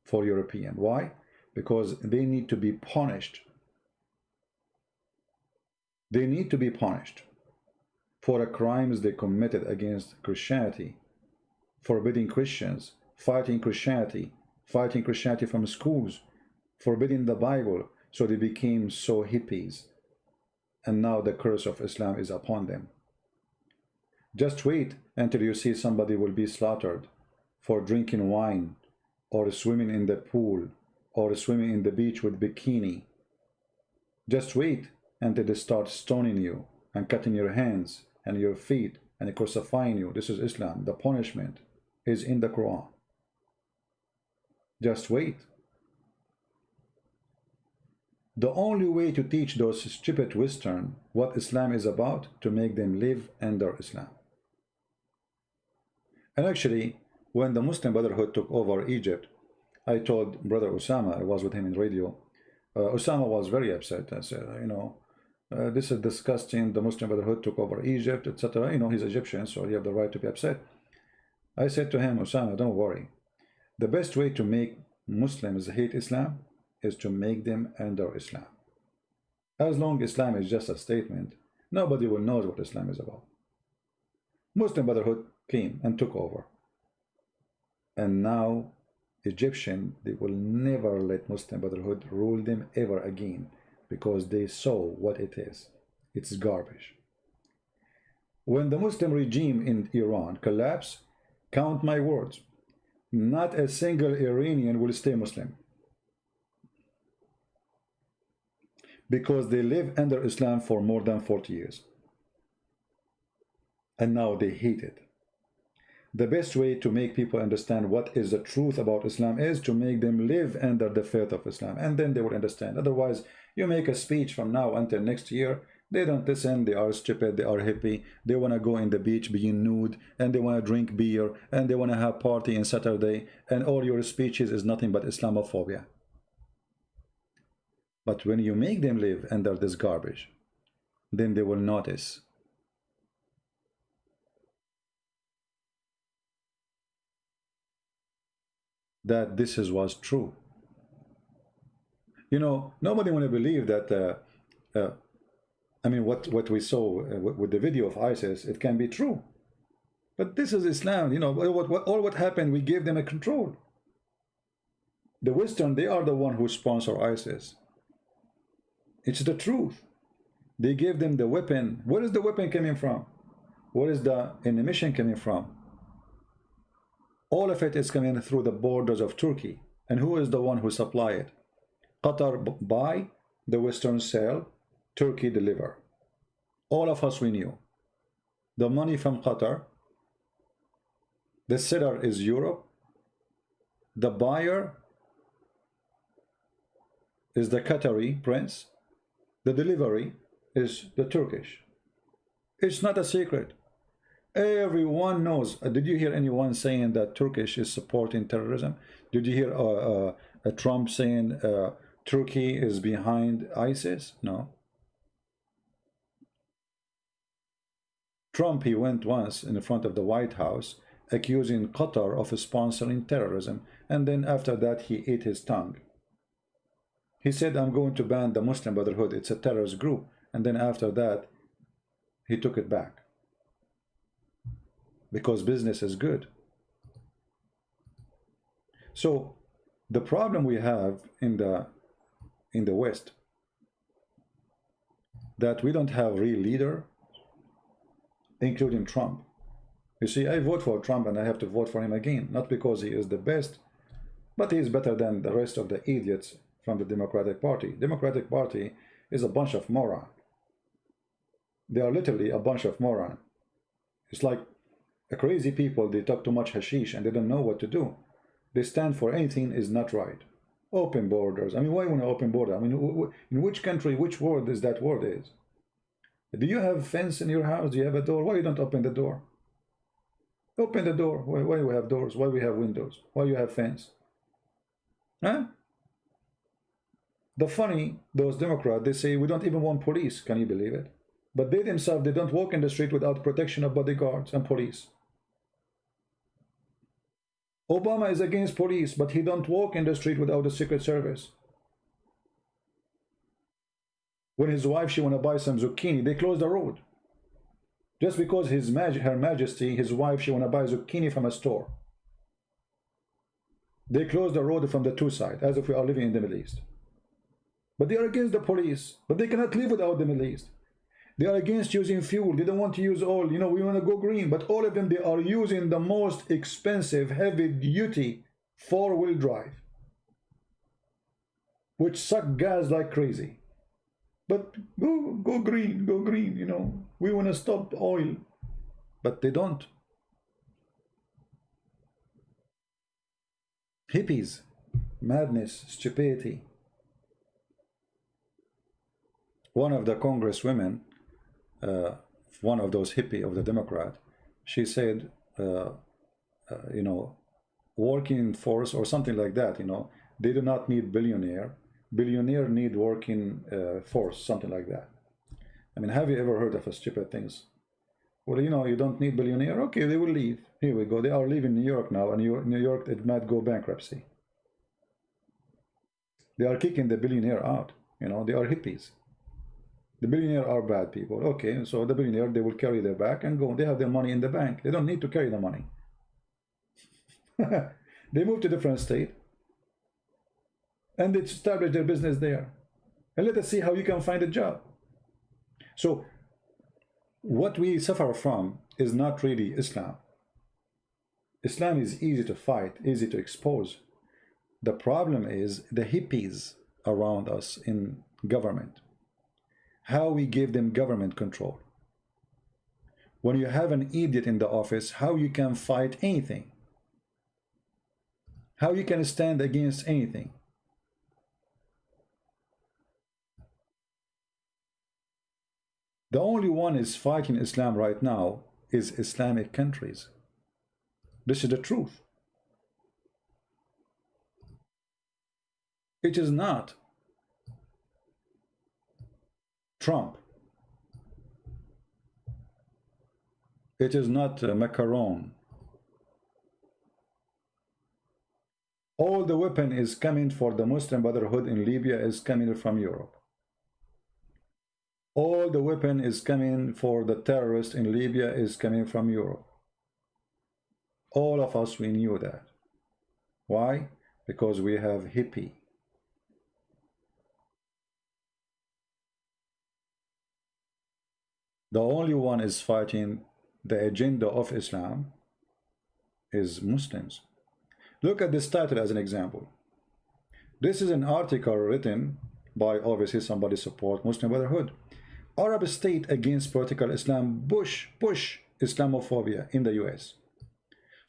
[SPEAKER 1] for European. Why? Because they need to be punished. They need to be punished for the crimes they committed against Christianity forbidding Christians, fighting Christianity from schools, forbidding the Bible, so they became so hippies. And now the curse of Islam is upon them. Just wait until you see somebody will be slaughtered for drinking wine, or swimming in the pool, or swimming in the beach with bikini. Just wait until they start stoning you and cutting your hands and your feet and crucifying you. This is Islam. The punishment is in the Quran. Just wait. The only way to teach those stupid Western what Islam is about, to make them live under Islam. And actually, when the Muslim Brotherhood took over Egypt, I told Brother Osama, I was with him in radio, Osama was very upset. I said, you know, this is disgusting, the Muslim Brotherhood took over Egypt, etc. You know, he's Egyptian, so he have the right to be upset. I said to him, Osama, don't worry. The best way to make Muslims hate Islam is to make them under Islam. As long as Islam is just a statement, nobody will know what Islam is about. Muslim Brotherhood came and took over. And now Egyptian, they will never let Muslim Brotherhood rule them ever again, because they saw what it is. It's garbage. When the Muslim regime in Iran collapsed, count my words, not a single Iranian will stay Muslim, because they live under Islam for more than 40 years. And now they hate it. The best way to make people understand what is the truth about Islam is to make them live under the faith of Islam, and then they will understand. Otherwise, you make a speech from now until next year, they don't listen, they are stupid, they are hippie, they want to go in the beach being nude, and they want to drink beer, and they want to have party on Saturday, and all your speeches is nothing but Islamophobia. But when you make them live under this garbage, then they will notice. That this was true. You know, nobody want to believe that, I mean, what we saw with the video of ISIS, it can be true. But this is Islam, you know, all what happened, we gave them a control. The Western, they are the one who sponsor ISIS. It's the truth. They gave them the weapon. Where is the weapon coming from? Where is the ammunition coming from? All of it is coming through the borders of Turkey. And who is the one who supply it? Qatar buy, the Western sell, Turkey deliver. All of us we knew. The money from Qatar, the seller is Europe, the buyer is the Qatari prince, the delivery is the Turkish. It's not a secret. Everyone knows. Did you hear anyone saying that Turkish is supporting terrorism? Did you hear Trump saying Turkey is behind ISIS? No. Trump, he went once in front of the White House accusing Qatar of sponsoring terrorism, and then after that he ate his tongue. He said, I'm going to ban the Muslim Brotherhood, it's a terrorist group, and then after that he took it back. Because business is good. So the problem we have in the West, that we don't have real leader, including Trump. You see, I vote for Trump and I have to vote for him again, not because he is the best, but he is better than the rest of the idiots from the Democratic Party. Democratic Party is a bunch of morons. They are literally a bunch of morons. It's like crazy people, they talk too much hashish and they don't know what to do. They stand for anything is not right. Open borders. I mean, why want to open border? I mean, in which country, which word is that word is? Do you have a fence in your house? Do you have a door? Why you don't open the door? Open the door. Why we have doors? Why we have windows? Why you have fence? Huh? The funny, those Democrats, they say we don't even want police. Can you believe it? But they themselves, they don't walk in the street without protection of bodyguards and police. Obama is against police, but he don't walk in the street without the Secret Service. When his wife, she want to buy some zucchini, they close the road. Just because Her Majesty, his wife, she want to buy zucchini from a store. They close the road from the two sides, as if we are living in the Middle East. But they are against the police. But they cannot live without the Middle East. They are against using fuel. They don't want to use oil. You know, we want to go green. But all of them, they are using the most expensive, heavy-duty four-wheel drive, which suck gas like crazy. But go green, go green, you know. We want to stop oil. But they don't. Hippies, madness, stupidity. One of the congresswomen, one of those hippie of the Democrat, she said, you know, working force or something like that, you know, they do not need billionaire. Billionaire need working force, something like that. I mean, have you ever heard of stupid things? Well, you know, you don't need billionaire. Okay, they will leave. Here we go. They are leaving New York now, and New York, it might go bankruptcy. They are kicking the billionaire out. You know, they are hippies. The billionaire are bad people. Okay, so the billionaire, they will carry their bag and go. They have their money in the bank. They don't need to carry the money. They move to different state, and they establish their business there. And let us see how you can find a job. So what we suffer from is not really Islam. Islam is easy to fight, easy to expose. The problem is the hippies around us in government. How we give them government control. When you have an idiot in the office, how you can fight anything? How you can stand against anything? The only one is fighting Islam right now is Islamic countries. This is the truth. It is not Trump. It is not Macron. All the weapon is coming for the Muslim Brotherhood in Libya is coming from Europe. All the weapon is coming for the terrorists in Libya is coming from Europe. All of us, we knew that. Why? Because we have hippie. The only one is fighting the agenda of Islam is Muslims. Look at this title as an example. This is an article written by obviously somebody support Muslim Brotherhood. Arab state against political Islam, push Islamophobia in the US.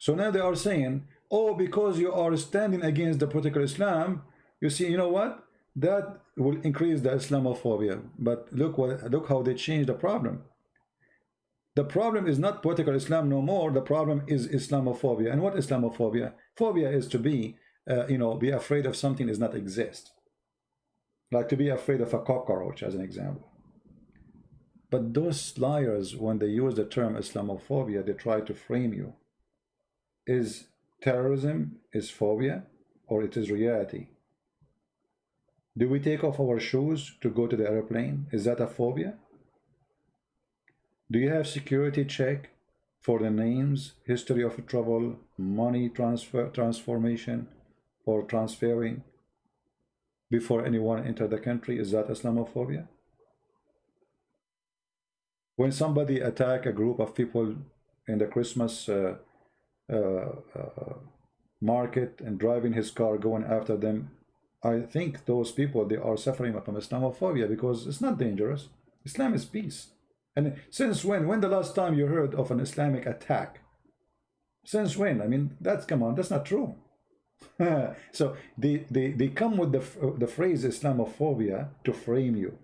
[SPEAKER 1] So now they are saying, oh, because you are standing against the political Islam, you see, you know what? That will increase the Islamophobia. But look how they changed the problem. The problem is not political Islam no more. The problem is Islamophobia. And what is Islamophobia? Phobia is to be, you know, be afraid of something does not exist. Like to be afraid of a cockroach, as an example. But those liars, when they use the term Islamophobia, they try to frame you. Is terrorism is phobia, or it is reality? Do we take off our shoes to go to the airplane? Is that a phobia? Do you have security check for the names, history of travel, money transformation, or transferring before anyone enter the country? Is that Islamophobia? When somebody attack a group of people in the Christmas market and driving his car, going after them, I think those people, they are suffering from Islamophobia because it's not dangerous. Islam is peace. And since when the last time you heard of an Islamic attack? Since when? I mean, come on, that's not true. So they come with the phrase Islamophobia to frame you,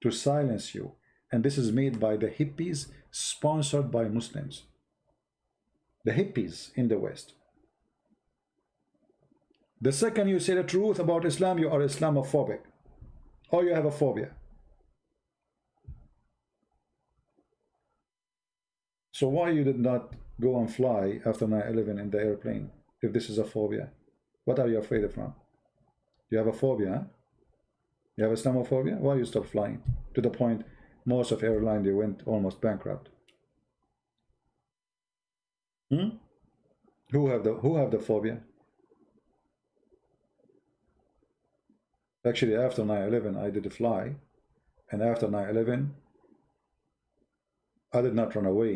[SPEAKER 1] to silence you. And this is made by the hippies, sponsored by Muslims. The hippies in the West. The second you say the truth about Islam, you are Islamophobic, or you have a phobia. So why you did not go and fly after 9/11 in the airplane, if this is a phobia? What are you afraid of from? You have a phobia, huh? You have Islamophobia? Why you stop flying? To the point Most of airline, they went almost bankrupt. Who have the phobia? Actually, after 9/11, I did fly, and after 9/11, I did not run away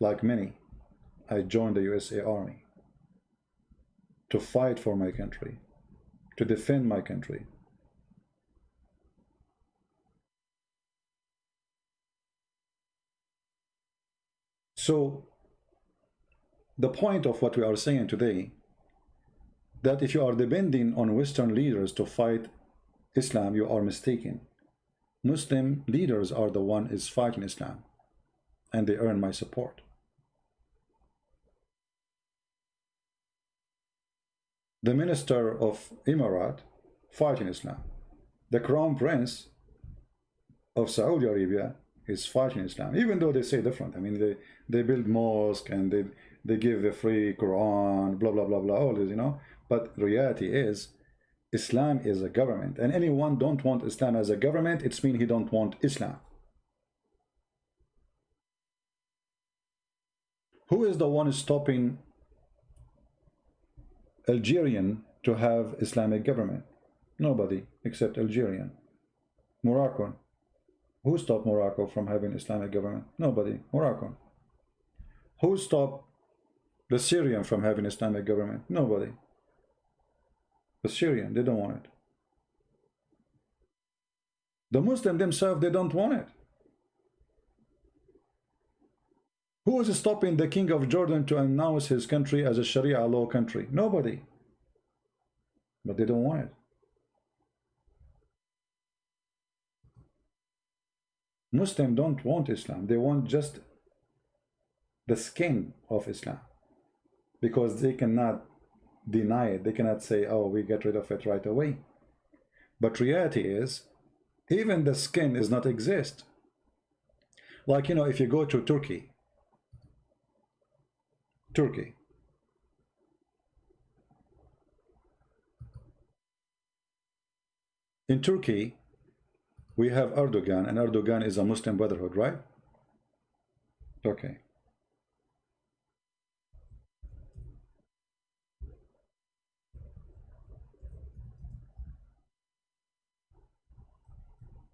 [SPEAKER 1] like many. I joined the USA Army to fight for my country, to defend my country. So the point of what we are saying today, that if you are depending on Western leaders to fight Islam, you are mistaken. Muslim leaders are the one is fighting Islam, and they earn my support. The minister of Emirat fighting Islam. The crown prince of Saudi Arabia is fighting Islam, even though they say different. I mean, they build mosque and they give a free Quran, blah blah blah blah, all this, you know. But reality is, Islam is a government, and anyone don't want Islam as a government, it's mean he don't want Islam. Who is the one stopping Algerian to have Islamic government? Nobody except Algerian. Morocco. Who stopped Morocco from having Islamic government? Nobody. Morocco. Who stopped the Syrian from having Islamic government? Nobody. The Syrian, they don't want it. The Muslim themselves, they don't want it. Who is stopping the king of Jordan to announce his country as a Sharia law country? Nobody. But they don't want it. Muslims don't want Islam. They want just the skin of Islam, because they cannot deny it. They cannot say, oh, we get rid of it right away. But reality is, even the skin does not exist. Like, you know, if you go to Turkey, in Turkey, we have Erdogan, and Erdogan is a Muslim Brotherhood, right? Okay.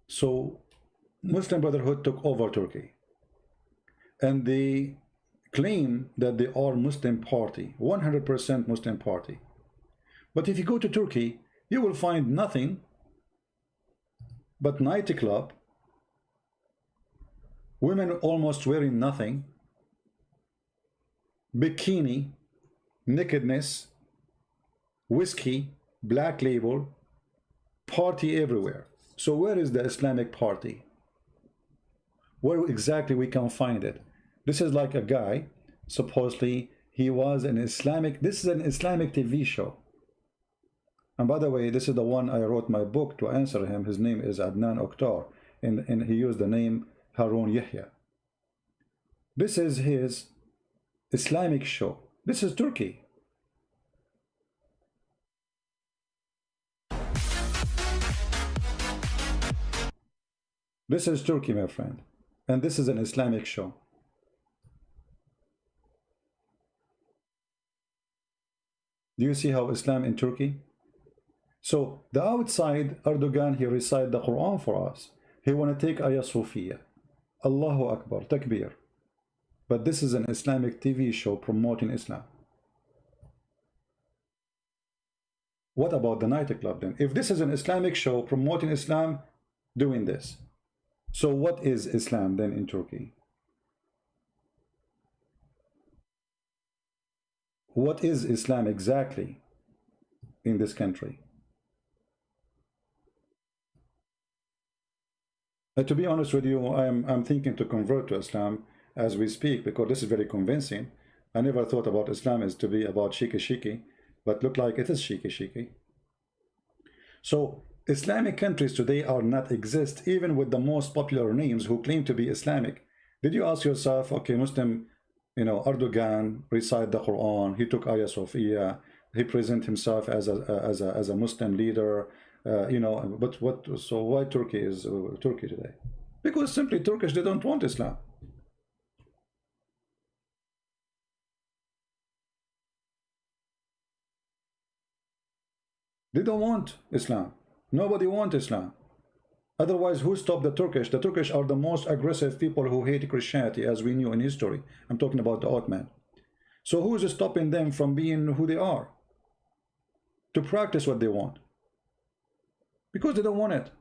[SPEAKER 1] So Muslim Brotherhood took over Turkey, and they claim that they are Muslim party, 100% Muslim party. But if you go to Turkey, you will find nothing but nightclub, women almost wearing nothing, bikini, nakedness, whiskey, black label, party everywhere. So where is the Islamic party? Where exactly we can find it? This is like a guy, supposedly he was an Islamic, this is an Islamic TV show. And by the way, this is the one I wrote my book to answer him. His name is Adnan Oktar, and he used the name Harun Yahya. This is his Islamic show. This is Turkey. This is Turkey, my friend. And this is an Islamic show. Do you see how Islam in Turkey? So the outside, Erdogan, he recite the Quran for us. He want to take Ayah Sophia. Allahu Akbar, Takbir. But this is an Islamic TV show promoting Islam. What about the nightclub then? If this is an Islamic show promoting Islam, doing this, so what is Islam then in Turkey? What is Islam exactly in this country? To be honest with you, I'm thinking to convert to Islam as we speak, because this is very convincing. I never thought about Islam as to be about shiki, but look like it is shiki. So Islamic countries today are not exist, even with the most popular names who claim to be Islamic. Did you ask yourself, okay, Muslim, you know, Erdogan recite the Quran, he took Ayah Sophia, he present himself as a Muslim leader, You know, but what? So why Turkey is Turkey today? Because simply Turkish, they don't want Islam. They don't want Islam. Nobody wants Islam. Otherwise, who stopped the Turkish? The Turkish are the most aggressive people who hate Christianity, as we knew in history. I'm talking about the Ottoman. So who is stopping them from being who they are? To practice what they want. Because they don't want it.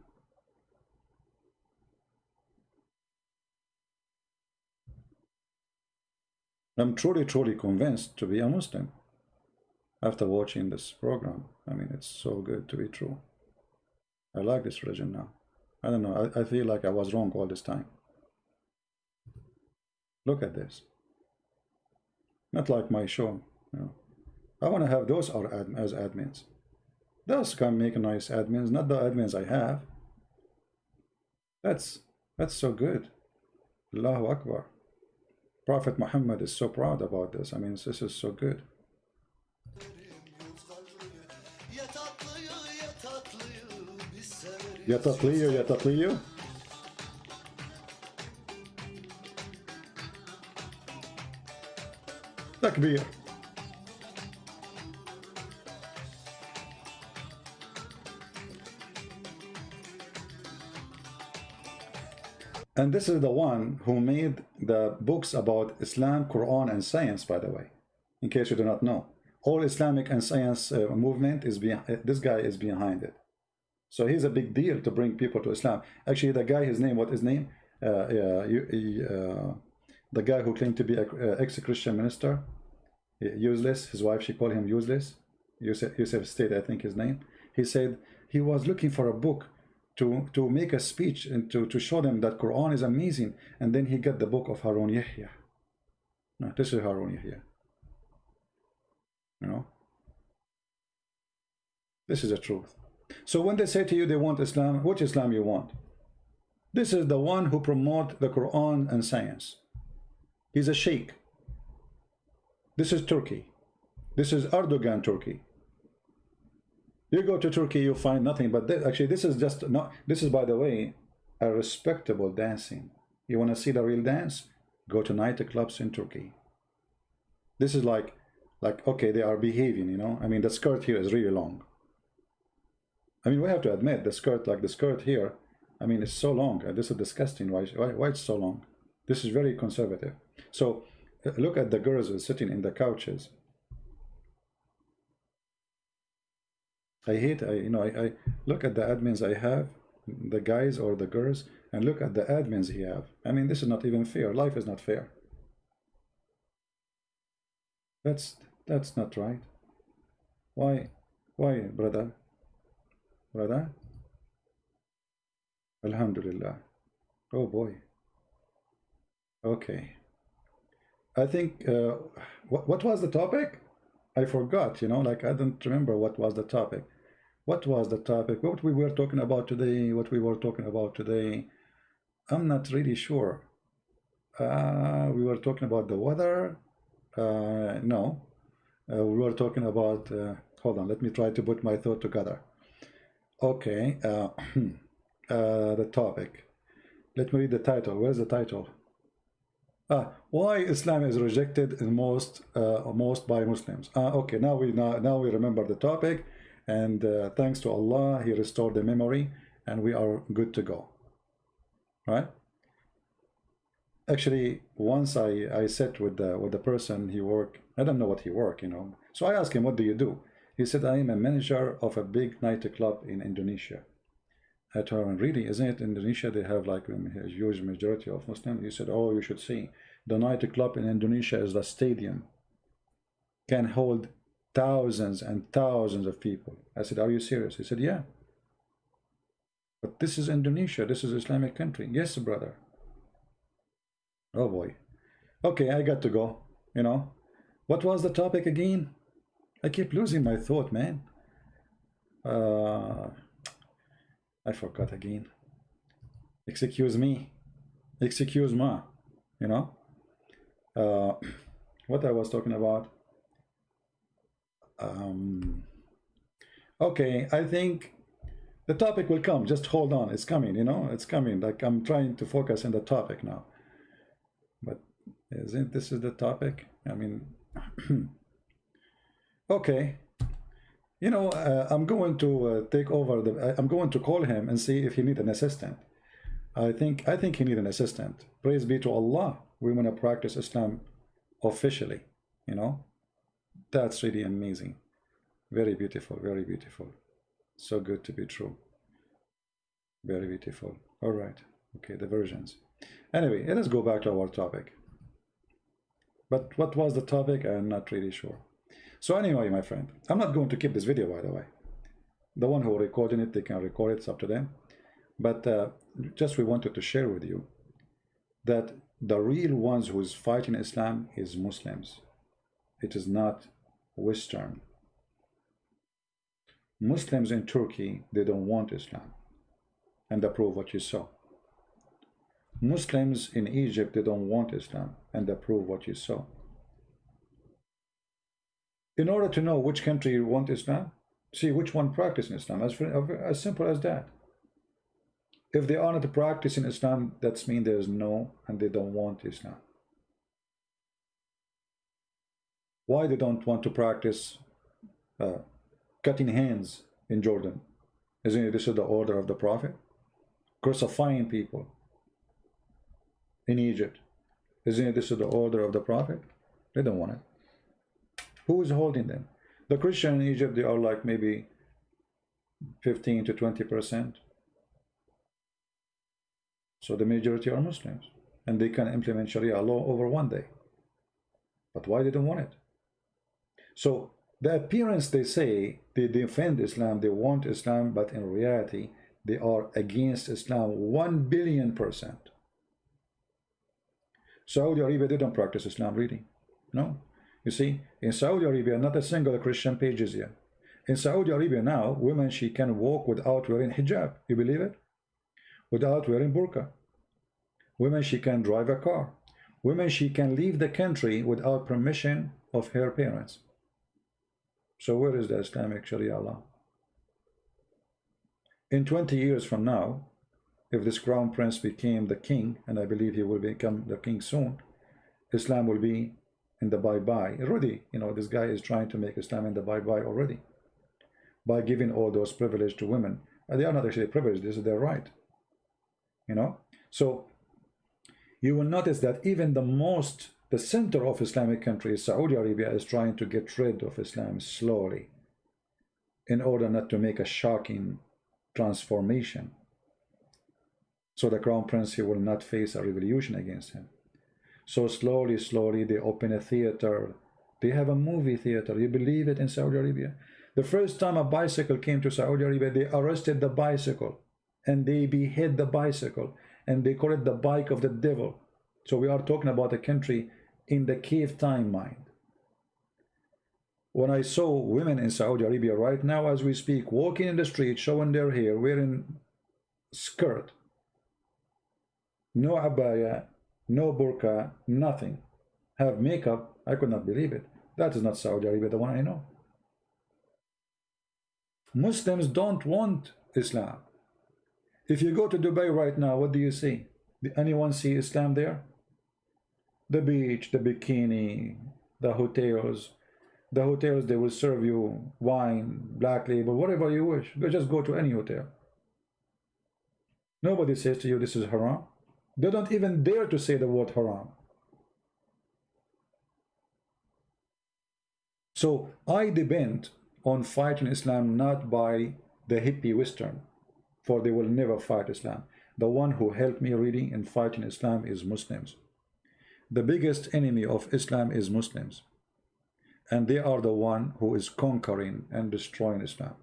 [SPEAKER 1] I'm truly, truly convinced to be a Muslim after watching this program. I mean, it's so good to be true. I like this religion now. I don't know. I feel like I was wrong all this time. Look at this. Not like my show. You know. I want to have those as admins. Those can make nice admins, not the admins I have. That's so good. Allahu Akbar. Prophet Muhammad is so proud about this. I mean, this is so good. Ya tatlıyı, ya tatlıyı. Takbir. And this is the one who made the books about Islam, Quran, and science, by the way, in case you do not know. All Islamic and science movement is behind, this guy is behind it. So he's a big deal to bring people to Islam. Actually, the guy, his name, what his name? The guy who claimed to be an ex-Christian minister, useless. His wife, she called him useless. Yusuf State, I think his name. He said he was looking for a book to make a speech and to show them that Quran is amazing. And then he got the book of Harun Yahya. No, this is Harun Yahya. You know? This is the truth. So when they say to you they want Islam, which Islam you want? This is the one who promotes the Quran and science. He's a sheikh. This is Turkey. This is Erdogan Turkey. You go to Turkey, you find nothing but this. Actually, this is just not. This is, by the way, a respectable dancing. You want to see the real dance? Go to nightclubs in Turkey. This is like okay, they are behaving. You know, I mean, the skirt here is really long. I mean, we have to admit the skirt, like the skirt here. I mean, it's so long. This is disgusting. Why it's so long? This is very conservative. So look at the girls sitting in the couches. I hate, I look at the admins I have, the guys or the girls, and look at the admins he have. I mean, this is not even fair. Life is not fair. That's not right. Why, brother? Brother? Alhamdulillah. Oh boy. Okay. I think, what was the topic? I forgot, you know, like I don't remember what was the topic. What was the topic? What we were talking about today? What we were talking about today? I'm not really sure. We were talking about the weather. No. We were talking about, hold on, let me try to put my thought together. Okay. The topic. Let me read the title. Where's the title? Why Islam is rejected in most by Muslims. Okay, now we remember the topic, and thanks to Allah, He restored the memory, and we are good to go. Right? Actually, once I sat with the person he worked. I don't know what he worked, you know. So I asked him, "What do you do?" He said, "I am a manager of a big nightclub in Indonesia." I told him, "Really, isn't it Indonesia? They have like a huge majority of Muslims." He said, "Oh, you should see. The nightclub in Indonesia is the stadium. Can hold thousands and thousands of people." I said, "Are you serious?" He said, "Yeah." "But this is Indonesia. This is an Islamic country." "Yes, brother." Oh boy. Okay, I got to go. You know, what was the topic again? I keep losing my thought, man. I forgot again. Excuse me. Excuse ma. You know? What I was talking about. Okay, I think The topic will come. Just hold on. It's coming, you know, it's coming. Like I'm trying to focus on the topic now. But isn't this is the topic? I mean, okay. You know, I'm going to take over the. I'm going to call him and see if he needs an assistant. I think he needs an assistant. Praise be to Allah. We want to practice Islam officially. You know, that's really amazing. Very beautiful. Very beautiful. So good to be true. Very beautiful. All right. Okay, the versions. Anyway, let us go back to our topic. But what was the topic? I'm not really sure. So anyway, my friend, I'm not going to keep this video, by the way. The one who recording it, they can record it, it's up to them. But just we wanted to share with you that the real ones who is fighting Islam is Muslims. It is not Western. Muslims in Turkey, they don't want Islam. And approve what you saw. Muslims in Egypt, they don't want Islam. And approve what you saw. In order to know which country you want Islam, see which one practicing Islam, as simple as that. If they are not practicing Islam, that means there's no, and they don't want Islam. Why they don't want to practice cutting hands in Jordan? Isn't this the order of the Prophet? Crucifying people in Egypt. Isn't this the order of the Prophet? They don't want it. Who is holding them? The Christians in Egypt, they are like maybe 15 to 20%. So the majority are Muslims. And they can implement Sharia law over one day. But why they don't want it? So the appearance, they say they defend Islam, they want Islam, but in reality, they are against Islam 1,000,000,000%. Saudi Arabia, they don't practice Islam really. No. You see, in Saudi Arabia, not a single Christian page is here. In Saudi Arabia now, women, she can walk without wearing hijab. You believe it? Without wearing burqa. Women, she can drive a car. Women, she can leave the country without permission of her parents. So where is the Islamic Sharia law? In 20 years from now, if this crown prince became the king, and I believe he will become the king soon, Islam will be in the bye-bye. Already, you know, this guy is trying to make Islam in the bye-bye already. By giving all those privilege to women. And they are not actually privileged, this is their right. You know? So, you will notice that even the center of Islamic countries, Saudi Arabia, is trying to get rid of Islam slowly. In order not to make a shocking transformation. So the crown prince, he will not face a revolution against him. So slowly, slowly, they open a theater. They have a movie theater. You believe it in Saudi Arabia? The first time a bicycle came to Saudi Arabia, they arrested the bicycle. And they behead the bicycle. And they call it the bike of the devil. So we are talking about a country in the cave time mind. When I saw women in Saudi Arabia right now as we speak, walking in the street, showing their hair, wearing skirt, no abaya, no burqa, nothing, have makeup, I could not believe it. That is not Saudi Arabia, the one I know. Muslims don't want Islam. If you go to Dubai right now, what do you see? Did anyone see Islam there? The beach, the bikini, the hotels. The hotels, they will serve you wine, black label, whatever you wish. Just go to any hotel. Nobody says to you this is haram. They don't even dare to say the word haram. So I depend on fighting Islam not by the hippie Western, for they will never fight Islam. The one who helped me reading and fighting Islam is Muslims. The biggest enemy of Islam is Muslims. And they are the one who is conquering and destroying Islam.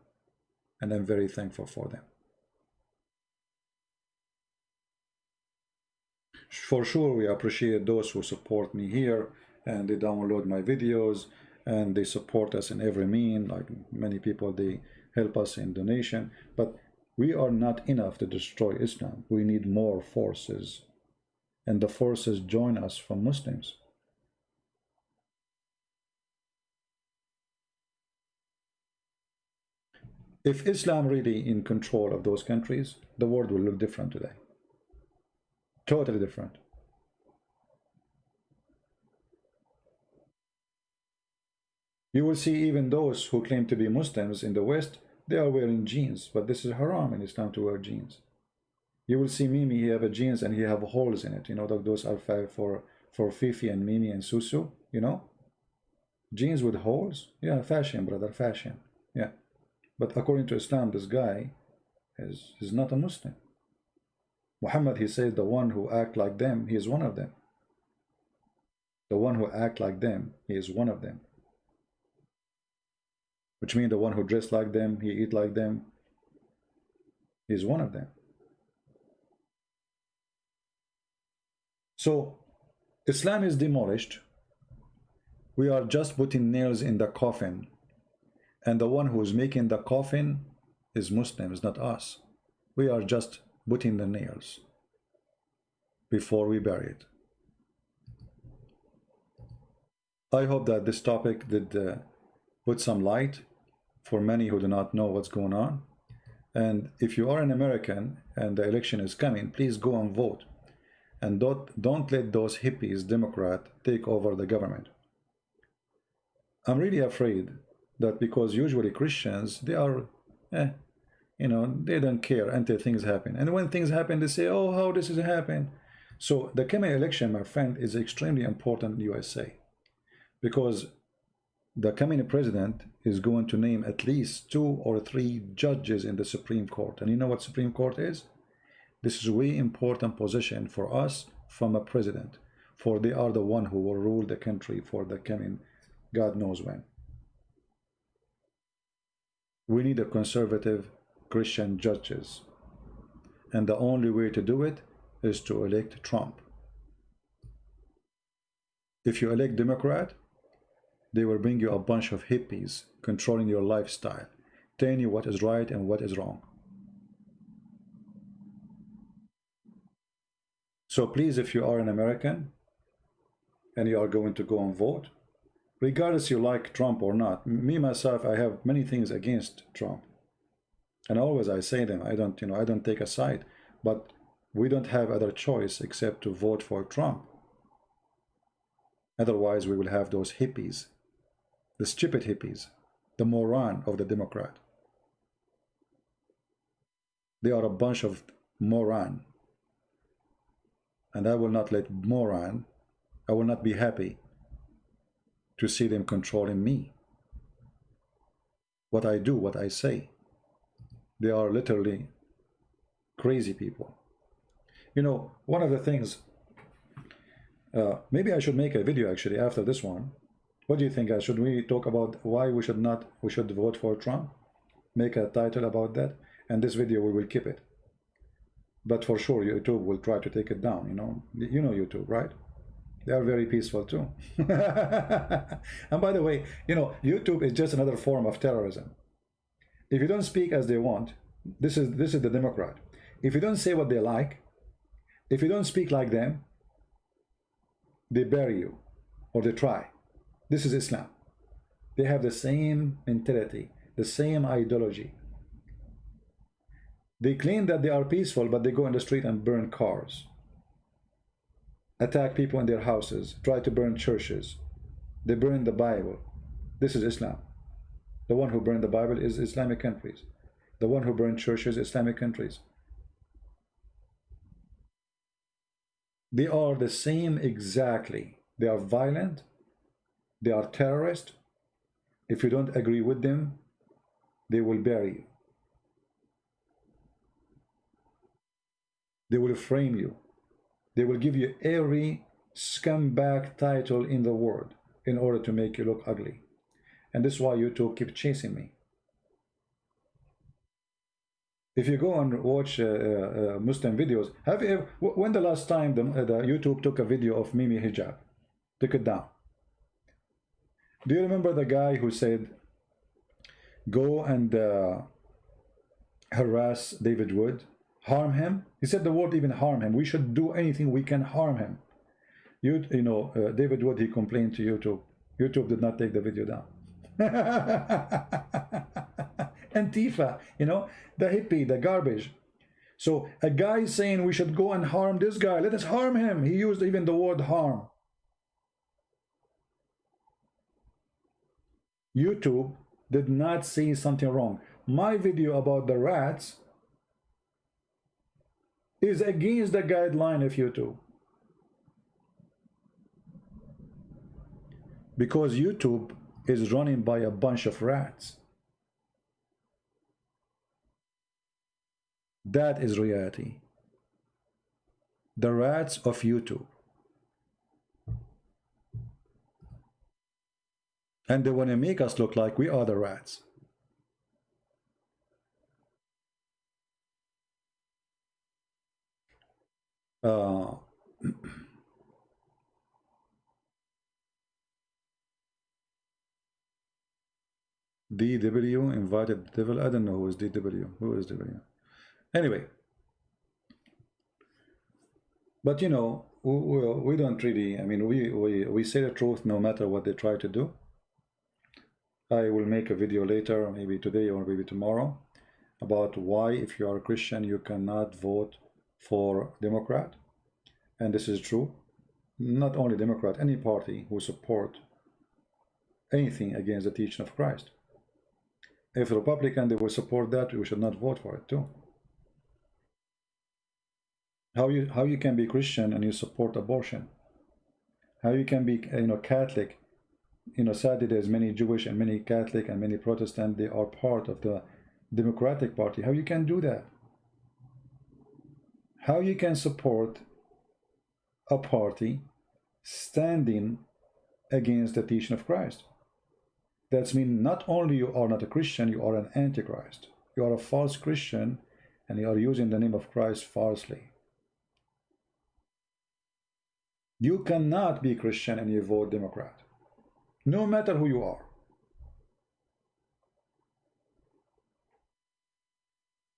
[SPEAKER 1] And I'm very thankful for them. For sure, we appreciate those who support me here and they download my videos and they support us in every mean. Like many people, they help us in donation. But we are not enough to destroy Islam. We need more forces. And the forces join us from Muslims. If Islam really in control of those countries, the world will look different today. Totally different. You will see even those who claim to be Muslims in the West, they are wearing jeans, but this is haram in Islam to wear jeans. You will see Mimi, he have a jeans and he have holes in it. You know, those are for Fifi and Mimi and Susu, you know. Jeans with holes? Yeah, fashion, brother, fashion. Yeah. But according to Islam, this guy is not a Muslim. Muhammad, he says the one who act like them, he is one of them. The one who act like them, he is one of them. Which means the one who dress like them, he eat like them, he is one of them. So Islam is demolished. We are just putting nails in the coffin, and the one who is making the coffin is Muslims, not us. We are just putting the nails before we bury it. I hope that this topic did put some light for many who do not know what's going on. And if you are an American and the election is coming, please go and vote. And don't let those hippies, Democrat, take over the government. I'm really afraid that because usually Christians, they are, you know, they don't care until things happen. And when things happen, they say, oh, how this is happening. So the coming election, my friend, is extremely important in the USA. Because the coming president is going to name at least 2 or 3 judges in the Supreme Court. And you know what Supreme Court is? This is a very important position for us from a president. For they are the one who will rule the country for the coming God knows when. We need a conservative Christian judges. And the only way to do it is to elect Trump. If you elect Democrat, they will bring you a bunch of hippies controlling your lifestyle, telling you what is right and what is wrong. So please, if you are an American and you are going to go and vote, regardless you like Trump or not, me myself, I have many things against Trump, and always I say them. I don't take a side, but we don't have other choice except to vote for Trump. Otherwise, we will have those hippies, the stupid hippies, the moron of the Democrat. They are a bunch of moron. And I will not let moron, I will not be happy to see them controlling me. What I do, what I say. They are literally crazy people. You know, one of the things, maybe I should make a video actually after this one. What do you think? Should we talk about why we should vote for Trump? Make a title about that, and this video we will keep it. But for sure, YouTube will try to take it down, you know YouTube, right? They are very peaceful too. And by the way, YouTube is just another form of terrorism. If you don't speak as they want, this is the Democrat. If you don't say what they like, if you don't speak like them, they bury you, or they try. This is Islam. They have the same mentality, the same ideology. They claim that they are peaceful, but they go in the street and burn cars, attack people in their houses, try to burn churches. They burn the Bible. This is Islam. The one who burned the Bible is Islamic countries. The one who burned churches, Islamic countries. They are the same exactly. They are violent. They are terrorists. If you don't agree with them, they will bury you. They will frame you. They will give you every scumbag title in the world in order to make you look ugly. And this is why YouTube keeps chasing me. If you go and watch Muslim videos, have you ever, when the last time the YouTube took a video of Mimi hijab, took it down? Do you remember the guy who said, go and harass David Wood, harm him? He said the word even harm him. We should do anything we can harm him. David Wood, he complained to YouTube. YouTube did not take the video down.
[SPEAKER 2] Antifa, you know, the hippie, the garbage. So a guy saying we should go and harm this guy, let us harm him. He used even the word harm. YouTube did not see something wrong. My video about the rats is against the guideline of YouTube. Because YouTube is running by a bunch of rats. That is reality. The rats of YouTube. And they want to make us look like we are the rats. DW invited the devil. I don't know who is DW. Who is DW? Anyway. But you know, we don't really, I mean, we say the truth no matter what they try to do. I will make a video later, maybe today or maybe tomorrow, about why, if you are a Christian, you cannot vote for Democrat. And this is true. Not only Democrat, any party who support anything against the teaching of Christ. If Republican, they will support that, we should not vote for it too. How you can be Christian and you support abortion? How you can be, you know, Catholic? You know, sadly, there's many Jewish and many Catholic and many Protestant. They are part of the Democratic Party. How you can do that? How you can support a party standing against the teaching of Christ? That's mean not only you are not a Christian, you are an antichrist. You are a false Christian, and you are using the name of Christ falsely. You cannot be Christian and you vote Democrat, no matter who you are.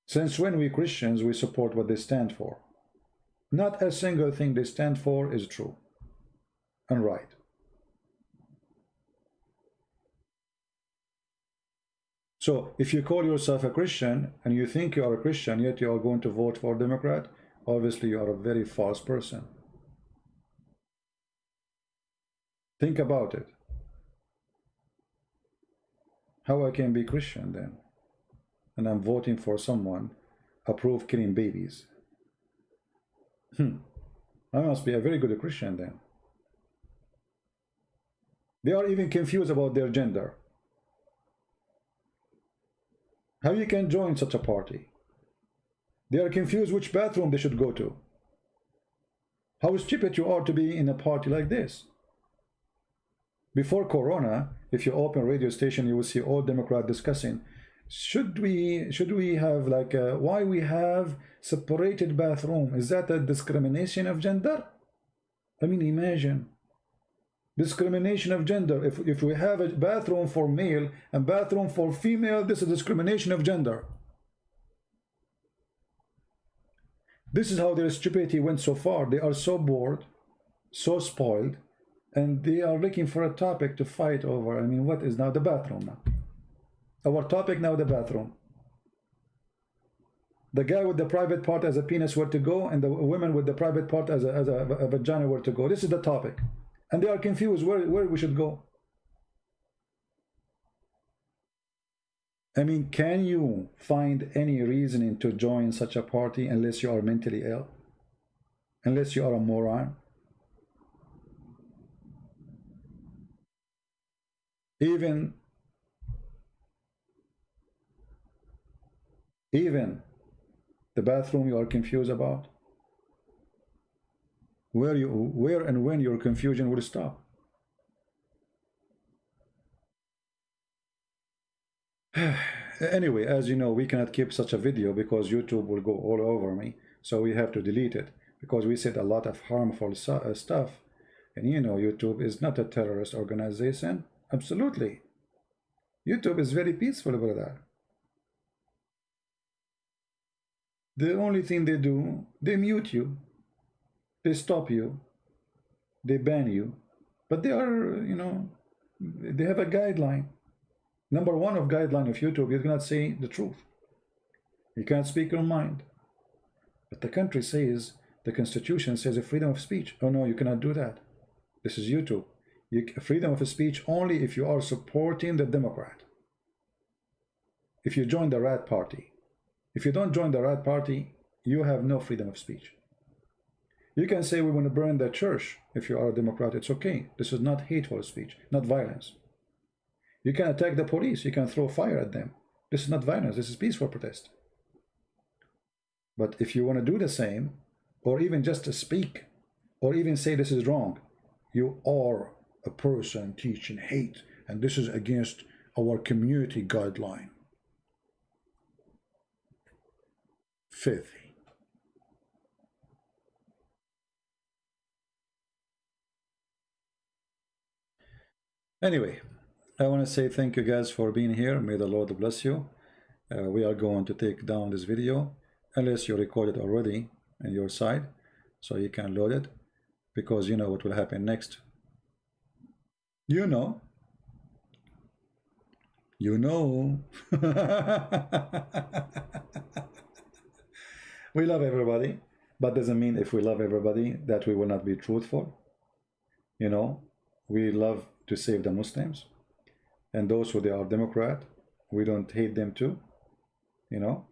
[SPEAKER 2] Since when we Christians, we support what they stand for. Not a single thing they stand for is true and right. So if you call yourself a Christian and you think you are a Christian, yet you are going to vote for Democrat, obviously you are a very false person. Think about it. How I can be Christian then? And I'm voting for someone approved killing babies. I must be a very good Christian then. They are even confused about their gender. How you can join such a party? They are confused which bathroom they should go to. How stupid you are to be in a party like this. Before Corona, if you open a radio station, you will see all Democrats discussing, should we have like why we have separated bathroom? Is that a discrimination of gender? I mean, imagine discrimination of gender. If we have a bathroom for male and bathroom for female, this is discrimination of gender. This is how their stupidity went so far. They are so bored, so spoiled, and they are looking for a topic to fight over. I mean, what is now the bathroom now? Our topic now, the bathroom. The guy with the private part as a penis where to go, and the women with the private part as a vagina where to go. This is the topic. And they are confused where we should go. I mean, can you find any reasoning to join such a party unless you are mentally ill? Unless you are a moron? Even the bathroom you are confused about? Where and when your confusion will stop? Anyway, as you know, we cannot keep such a video because YouTube will go all over me, so we have to delete it because we said a lot of harmful stuff. And you know, YouTube is not a terrorist organization. Absolutely. YouTube is very peaceful about that. The only thing they do, they mute you, they stop you, they ban you, but they are, you know, they have a guideline. Number one of guideline of YouTube, you cannot say the truth. You can't speak your mind. But the country says, the constitution says a freedom of speech. Oh no, you cannot do that. This is YouTube. Freedom of speech only if you are supporting the Democrat. If you join the Rat Party. If you don't join the Rat Party, you have no freedom of speech. You can say we want to burn the church. If you are a Democrat, it's okay. This is not hateful speech, not violence. You can attack the police. You can throw fire at them. This is not violence. This is peaceful protest. But if you want to do the same, or even just to speak, or even say this is wrong, you are a person teaching hate, and this is against our community guideline. Filthy. Anyway, I want to say thank you guys for being here. May the Lord bless you. We are going to take down this video, unless you recorded already on your side, so you can load it, because you know what will happen next. You know. You know. We love everybody, but doesn't mean if we love everybody that we will not be truthful. You know, we love to save the Muslims, and those who they are Democrat, we don't hate them too, you know,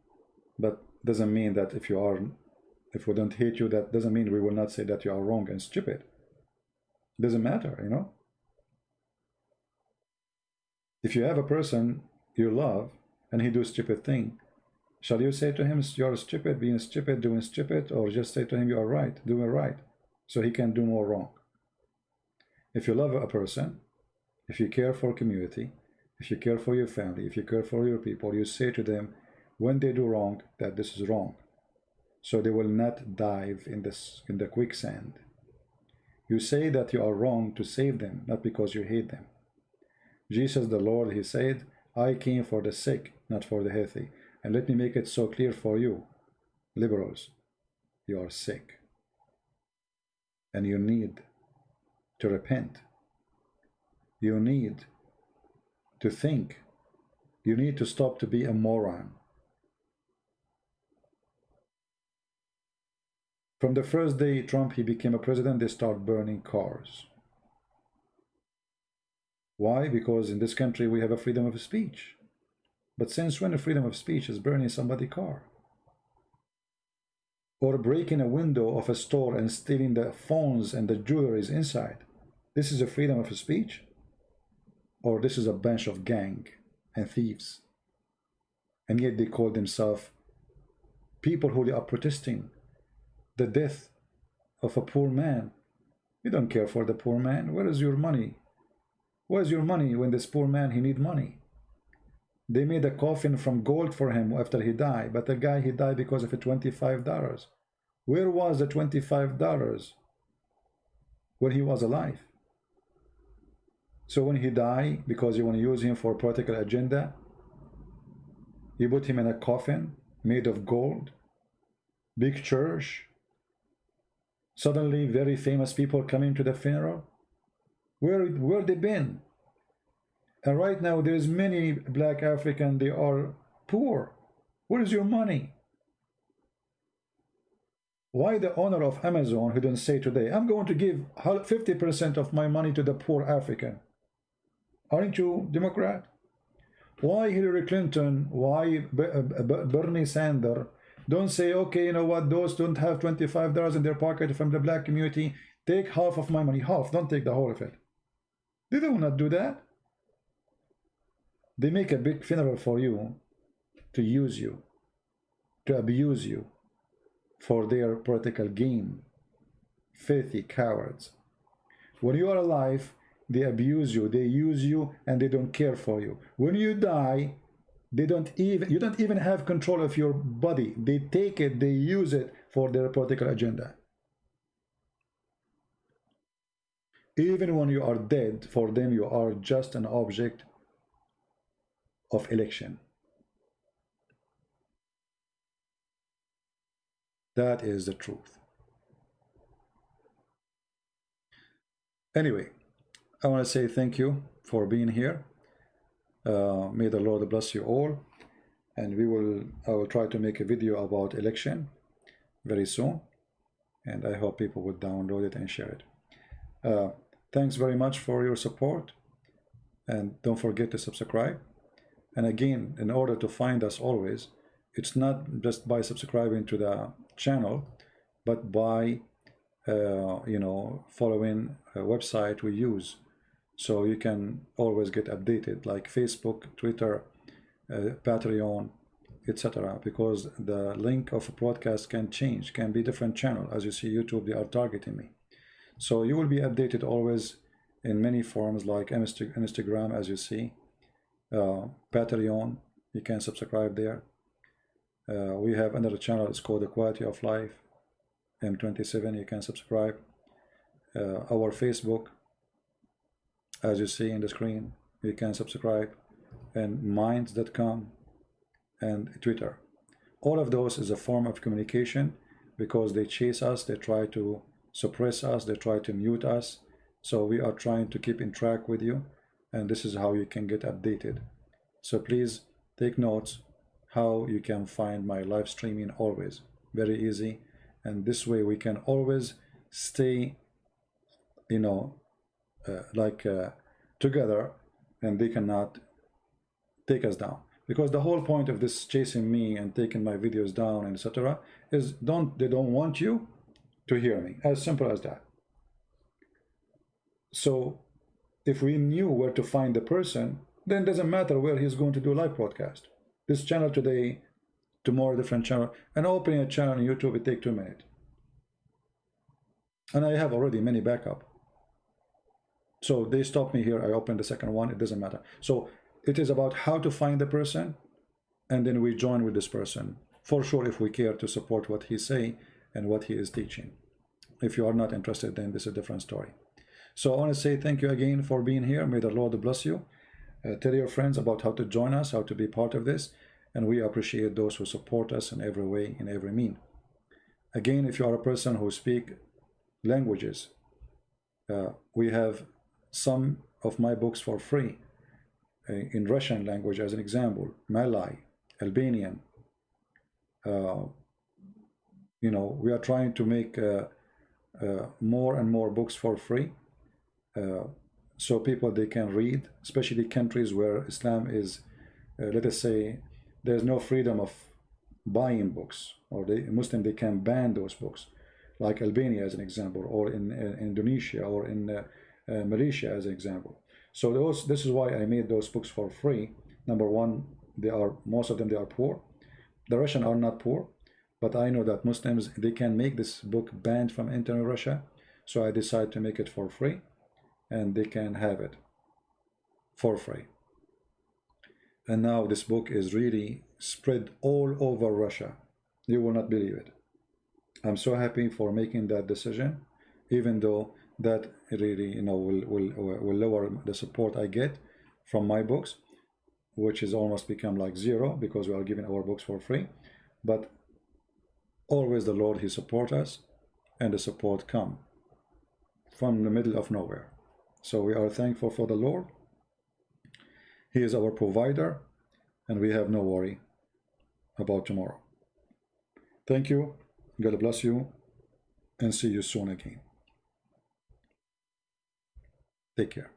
[SPEAKER 2] but doesn't mean that if we don't hate you, that doesn't mean we will not say that you are wrong and stupid. Doesn't matter, you know. If you have a person you love and he do stupid thing, shall you say to him you're stupid, being stupid, doing stupid, or just say to him you are right, doing right, so he can do more wrong? If you love a person, if you care for community, if you care for your family, if you care for your people, you say to them when they do wrong that this is wrong, so they will not dive in the quicksand. You say that you are wrong to save them, not because you hate them. Jesus the Lord, he said, I came for the sick, not for the healthy. And let me make it so clear for you, liberals, you are sick. And you need to repent. You need to think. You need to stop to be a moron. From the first day Trump he became a president, they start burning cars. Why? Because in this country we have a freedom of speech. But since when a freedom of speech is burning somebody's car? Or breaking a window of a store and stealing the phones and the jewelries inside? This is a freedom of speech? Or this is a bunch of gang and thieves? And yet they call themselves people who are protesting the death of a poor man. You don't care for the poor man. Where is your money? Where's your money when this poor man, he need money? They made a coffin from gold for him after he died, but the guy, he died because of a $25. Where was the $25 when he was alive? So when he died, because you want to use him for a political agenda, you put him in a coffin made of gold, big church, suddenly very famous people coming to the funeral. Where they been? And right now there's many black African, they are poor. Where is your money? Why the owner of Amazon who don't say today, I'm going to give 50% of my money to the poor African? Aren't you Democrat? Why Hillary Clinton, why Bernie Sanders don't say, okay, you know what, those don't have $25 in their pocket from the black community, take half of my money, half, don't take the whole of it. They do not do that. They make a big funeral for you, to use you, to abuse you for their political gain. Filthy cowards. When you are alive, they abuse you, they use you, and they don't care for you. When you die, you don't even have control of your body. They take it, they use it for their political agenda. Even when you are dead, for them you are just an object of election. That is the truth. Anyway, I want to say thank you for being here. May the Lord bless you all, and I will try to make a video about election very soon, and I hope people will download it and share it. Thanks very much for your support, and don't forget to subscribe. And again, in order to find us always, it's not just by subscribing to the channel, but by following a website we use, so you can always get updated, like Facebook, Twitter, Patreon, etc. Because the link of a broadcast can change, can be different channel. As you see, YouTube, they are targeting me, so you will be updated always in many forms, like Instagram, as you see, Patreon, you can subscribe there. We have another channel, it's called The Quality of Life, M27, you can subscribe. Our Facebook, as you see in the screen, you can subscribe, and minds.com, and Twitter. All of those is a form of communication, because they chase us, they try to suppress us, they try to mute us. So we are trying to keep in track with you, and this is how you can get updated. So please take notes how you can find my live streaming always. Very easy, and this way we can always stay, together, and they cannot take us down. Because the whole point of this chasing me and taking my videos down, etc., is they don't want you to hear me. As simple as that. So if we knew where to find the person, then it doesn't matter where he's going to do live broadcast. This channel today, tomorrow different channel, and opening a channel on YouTube, it takes 2 minutes. And I have already many backup. So they stop me here, I open the second one, it doesn't matter. So it is about how to find the person, and then we join with this person. For sure, if we care to support what he say and what he is teaching. If you are not interested, then this is a different story. So I want to say thank you again for being here. May the Lord bless you. Tell your friends about how to join us, how to be part of this, and we appreciate those who support us in every way, in every mean. Again, if you are a person who speak languages, we have some of my books for free in Russian language, as an example, Malay, Albanian. We are trying to make more and more books for free, so people, they can read, especially countries where Islam is, let us say, there's no freedom of buying books, or Muslim, they can ban those books, like Albania as an example, or in Indonesia, or in Malaysia as an example. So this is why I made those books for free. Number one, most of them, they are poor. The Russian are not poor, but I know that Muslims, they can make this book banned from entering Russia, so I decided to make it for free, and they can have it for free. And now this book is really spread all over Russia. You will not believe it. I'm so happy for making that decision, even though that really, will lower the support I get from my books, which is almost become like zero, because we are giving our books for free. But always the Lord, he support us, and the support come from the middle of nowhere. So we are thankful for the Lord. He is our provider, and we have no worry about tomorrow. Thank you. God bless you, and see you soon again. Take care.